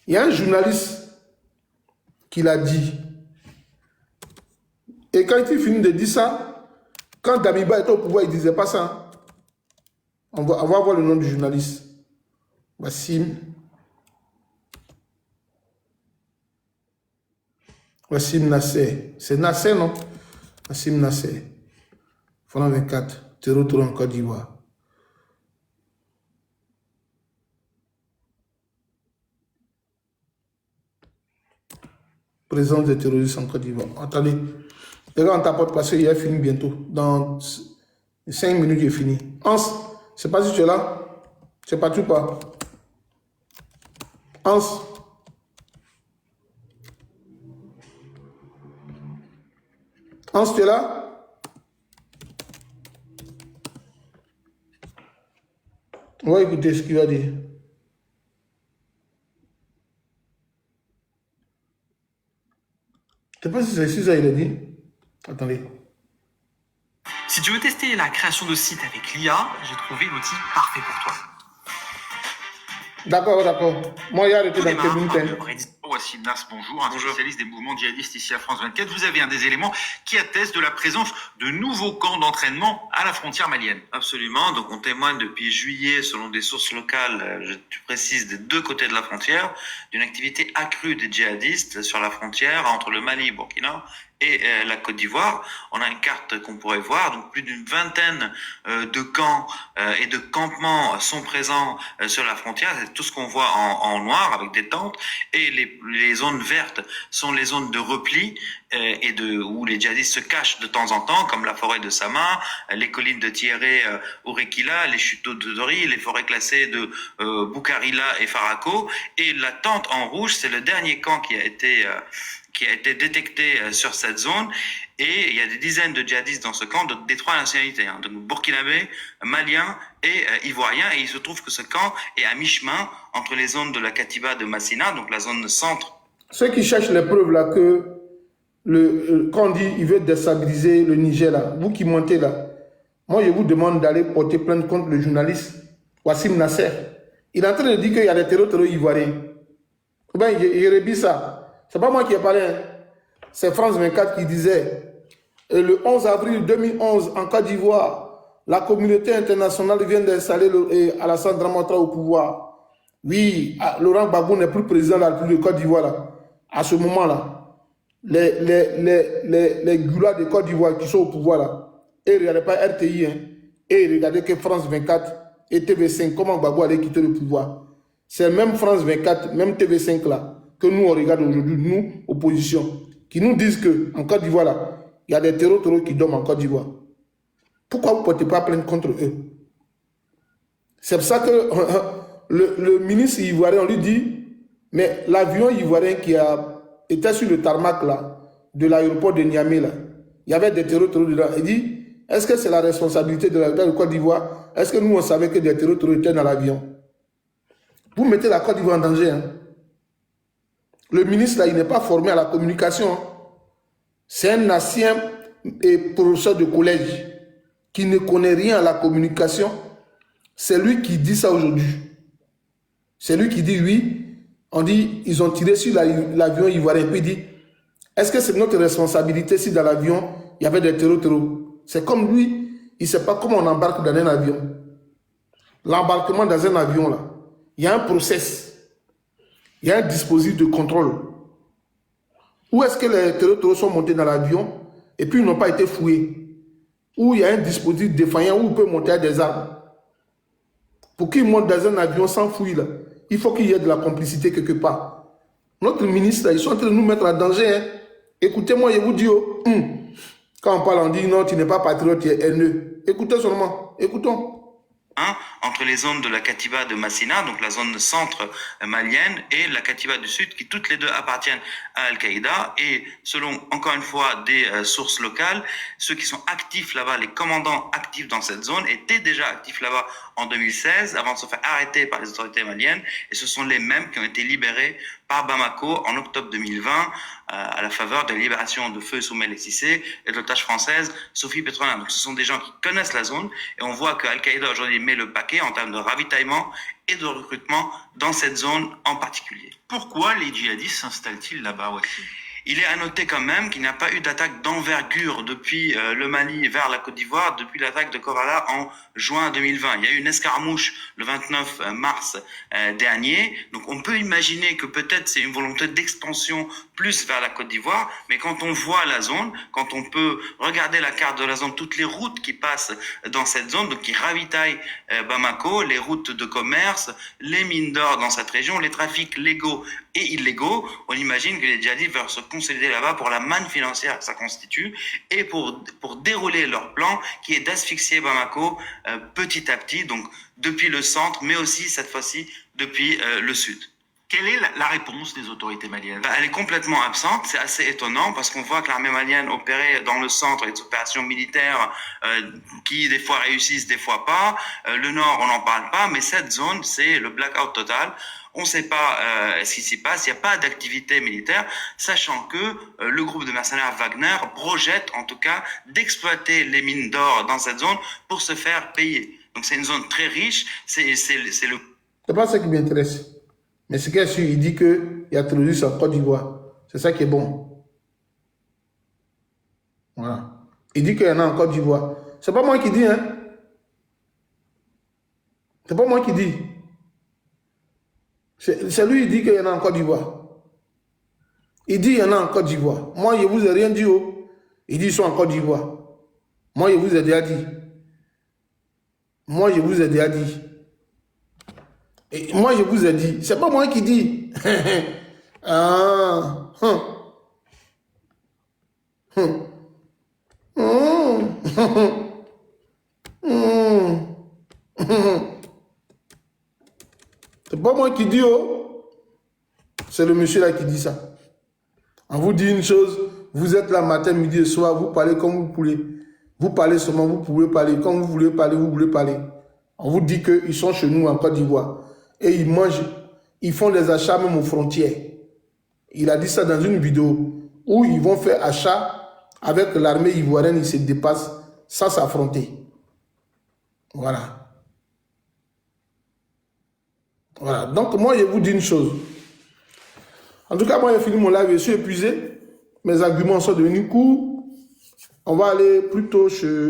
Il y a un journaliste qui l'a dit. Et quand il finit de dire ça, quand Damiba était au pouvoir, il ne disait pas ça. On va voir le nom du journaliste. Wassim Nasser. C'est Nasser, non? Wassim Nasser. France 24. Terreau en Côte d'Ivoire. Présence des terroristes en Côte d'Ivoire. Attendez. Les gars, on tapote parce qu'il est fini bientôt. Dans 5 minutes, il est fini. Hans, je ne sais pas si tu es là. Je ne sais pas tout pas. Hans. Hans, tu es là? On va écouter ce qu'il va dire. Je ne sais pas si c'est ça il a dit. Attendez. Si tu veux tester la création de sites avec l'IA, j'ai trouvé l'outil parfait pour toi. D'accord, d'accord. Moi, il y a arrêté Tout dans démarre quelques par minutes. le Reddit. Wassim Nas, bonjour, un spécialiste des mouvements djihadistes ici à France 24. Vous avez un des éléments qui atteste de la présence de nouveaux camps d'entraînement à la frontière malienne. Absolument. Donc, on témoigne depuis juillet, selon des sources locales, tu précises, des deux côtés de la frontière, d'une activité accrue des djihadistes sur la frontière entre le Mali et Burkina et la Côte d'Ivoire. On a une carte qu'on pourrait voir, donc plus d'une vingtaine de camps et de campements sont présents sur la frontière. C'est tout ce qu'on voit en noir avec des tentes, et les zones vertes sont les zones de repli où les djihadistes se cachent de temps en temps, comme la forêt de Sama, les collines de Thierry, Ourekila, les chutes de Dori, les forêts classées de Boukarila et Farako. Et la tente en rouge, c'est le dernier camp qui a été détecté sur cette zone, et il y a des dizaines de djihadistes dans ce camp des trois nationalités, donc burkinabé, malien et ivoirien, et il se trouve que ce camp est à mi-chemin entre les zones de la Katiba de Massina, donc la zone centre. Ceux qui cherchent les preuves là que quand on dit qu'il veut déstabiliser le Niger là, vous qui mentez là, moi je vous demande d'aller porter plainte contre le journaliste Wassim Nasser. Il est en train de dire qu'il y a des terroristes ivoiriens. Ben, il rébit ça. C'est pas moi qui ai parlé, hein. C'est France 24 qui disait le 11 avril 2011 en Côte d'Ivoire, la communauté internationale vient d'installer Alassane Dramane Ouattara au pouvoir. Oui, Laurent Gbagbo n'est plus président de la République de Côte d'Ivoire là. À ce moment-là, les goulas de Côte d'Ivoire qui sont au pouvoir là, et ils ne regardaient pas RTI, hein, et ils regardaient que France 24 et TV5, comment Gbagbo allait quitter le pouvoir. C'est même France 24, même TV5 là, que nous on regarde aujourd'hui, nous, opposition, qui nous disent qu'en Côte d'Ivoire là, il y a des terroristes qui dorment en Côte d'Ivoire. Pourquoi vous ne portez pas plainte contre eux? C'est pour ça que le ministre ivoirien, on lui dit, mais l'avion ivoirien qui était sur le tarmac là, de l'aéroport de Niamey là, il y avait des terroristes dedans. Il dit, est-ce que c'est la responsabilité de la Côte d'Ivoire? Est-ce que nous on savait que des terroristes étaient dans l'avion? Vous mettez la Côte d'Ivoire en danger. Hein? Le ministre là, il n'est pas formé à la communication. Hein? C'est un ancien professeur de collège qui ne connaît rien à la communication. C'est lui qui dit ça aujourd'hui. C'est lui qui dit oui. On dit, ils ont tiré sur l'avion ivoirien. Puis il dit, est-ce que c'est notre responsabilité si dans l'avion, il y avait des terroristes? C'est comme lui, il ne sait pas comment on embarque dans un avion. L'embarquement dans un avion, là, il y a un process. Il y a un dispositif de contrôle. Où est-ce que les terroristes sont montés dans l'avion et puis ils n'ont pas été fouillés? Où il y a un dispositif défaillant où ils peuvent monter à des armes. Pour qu'ils montent dans un avion sans fouille, là, il faut qu'il y ait de la complicité quelque part. Notre ministre, là, ils sont en train de nous mettre en danger. Hein. Écoutez-moi, je vous dis, quand on parle, on dit non, tu n'es pas patriote, tu es haineux. Écoutez seulement, écoutons. Entre les zones de la Katiba de Massina, donc la zone centre malienne, et la Katiba du Sud, qui toutes les deux appartiennent à Al-Qaïda. Et selon, encore une fois, des sources locales, ceux qui sont actifs là-bas, les commandants actifs dans cette zone, étaient déjà actifs là-bas en 2016 avant de se faire arrêter par les autorités maliennes. Et ce sont les mêmes qui ont été libérés par Bamako en octobre 2020 à la faveur de la libération de Feu Soumaïla Cissé et de l'otage française Sophie Petronin. Donc ce sont des gens qui connaissent la zone et on voit que Al-Qaïda aujourd'hui met le paquet en termes de ravitaillement et de recrutement dans cette zone en particulier. Pourquoi les djihadistes s'installent-ils là-bas, Wassim? Il est à noter quand même qu'il n'y a pas eu d'attaque d'envergure depuis le Mali vers la Côte d'Ivoire, depuis l'attaque de Korala en juin 2020. Il y a eu une escarmouche le 29 mars dernier. Donc on peut imaginer que peut-être c'est une volonté d'expansion plus vers la Côte d'Ivoire. Mais quand on voit la zone, quand on peut regarder la carte de la zone, toutes les routes qui passent dans cette zone, donc qui ravitaillent Bamako, les routes de commerce, les mines d'or dans cette région, les trafics légaux et illégaux, on imagine que les djihadistes veulent se consolider là-bas pour la manne financière que ça constitue et pour dérouler leur plan qui est d'asphyxier Bamako petit à petit, donc depuis le centre, mais aussi cette fois-ci depuis le sud. Quelle est la réponse des autorités maliennes? Elle est complètement absente, c'est assez étonnant parce qu'on voit que l'armée malienne opérait dans le centre des opérations militaires qui des fois réussissent, des fois pas. Le nord, on n'en parle pas, mais cette zone, c'est le blackout total. On ne sait pas ce qui s'y passe, il n'y a pas d'activité militaire, sachant que le groupe de mercenaires Wagner projette en tout cas d'exploiter les mines d'or dans cette zone pour se faire payer. Donc c'est une zone très riche, c'est le... C'est pas ça qui m'intéresse. Mais ce qu'il y a sûr, il dit qu'il y a terroristes en Côte d'Ivoire. C'est ça qui est bon. Voilà. Il dit qu'il y en a en Côte d'Ivoire. C'est pas moi qui dis, hein. C'est pas moi qui dis. C'est lui qui dit qu'il y en a en Côte d'Ivoire. Il dit qu'il y en a en Côte d'Ivoire. Moi, je ne vous ai rien dit. Oh. Il dit qu'ils sont en Côte d'Ivoire. Moi, je vous ai déjà dit. Moi, je vous ai déjà dit. Et moi, je vous ai dit. C'est pas moi qui dis. Ah. C'est pas moi qui dis, oh. C'est le monsieur là qui dit ça. On vous dit une chose, vous êtes là matin, midi et soir, vous parlez comme vous voulez. Vous parlez seulement, vous pouvez parler. Quand vous voulez parler, vous voulez parler. On vous dit qu'ils sont chez nous en Côte d'Ivoire. Et ils mangent, ils font des achats même aux frontières. Il a dit ça dans une vidéo où ils vont faire achat avec l'armée ivoirienne, ils se dépassent sans s'affronter. Voilà. Voilà. Donc moi, je vous dis une chose. En tout cas, moi, j'ai fini mon live, je suis épuisé. Mes arguments sont devenus courts. On va aller plutôt chez...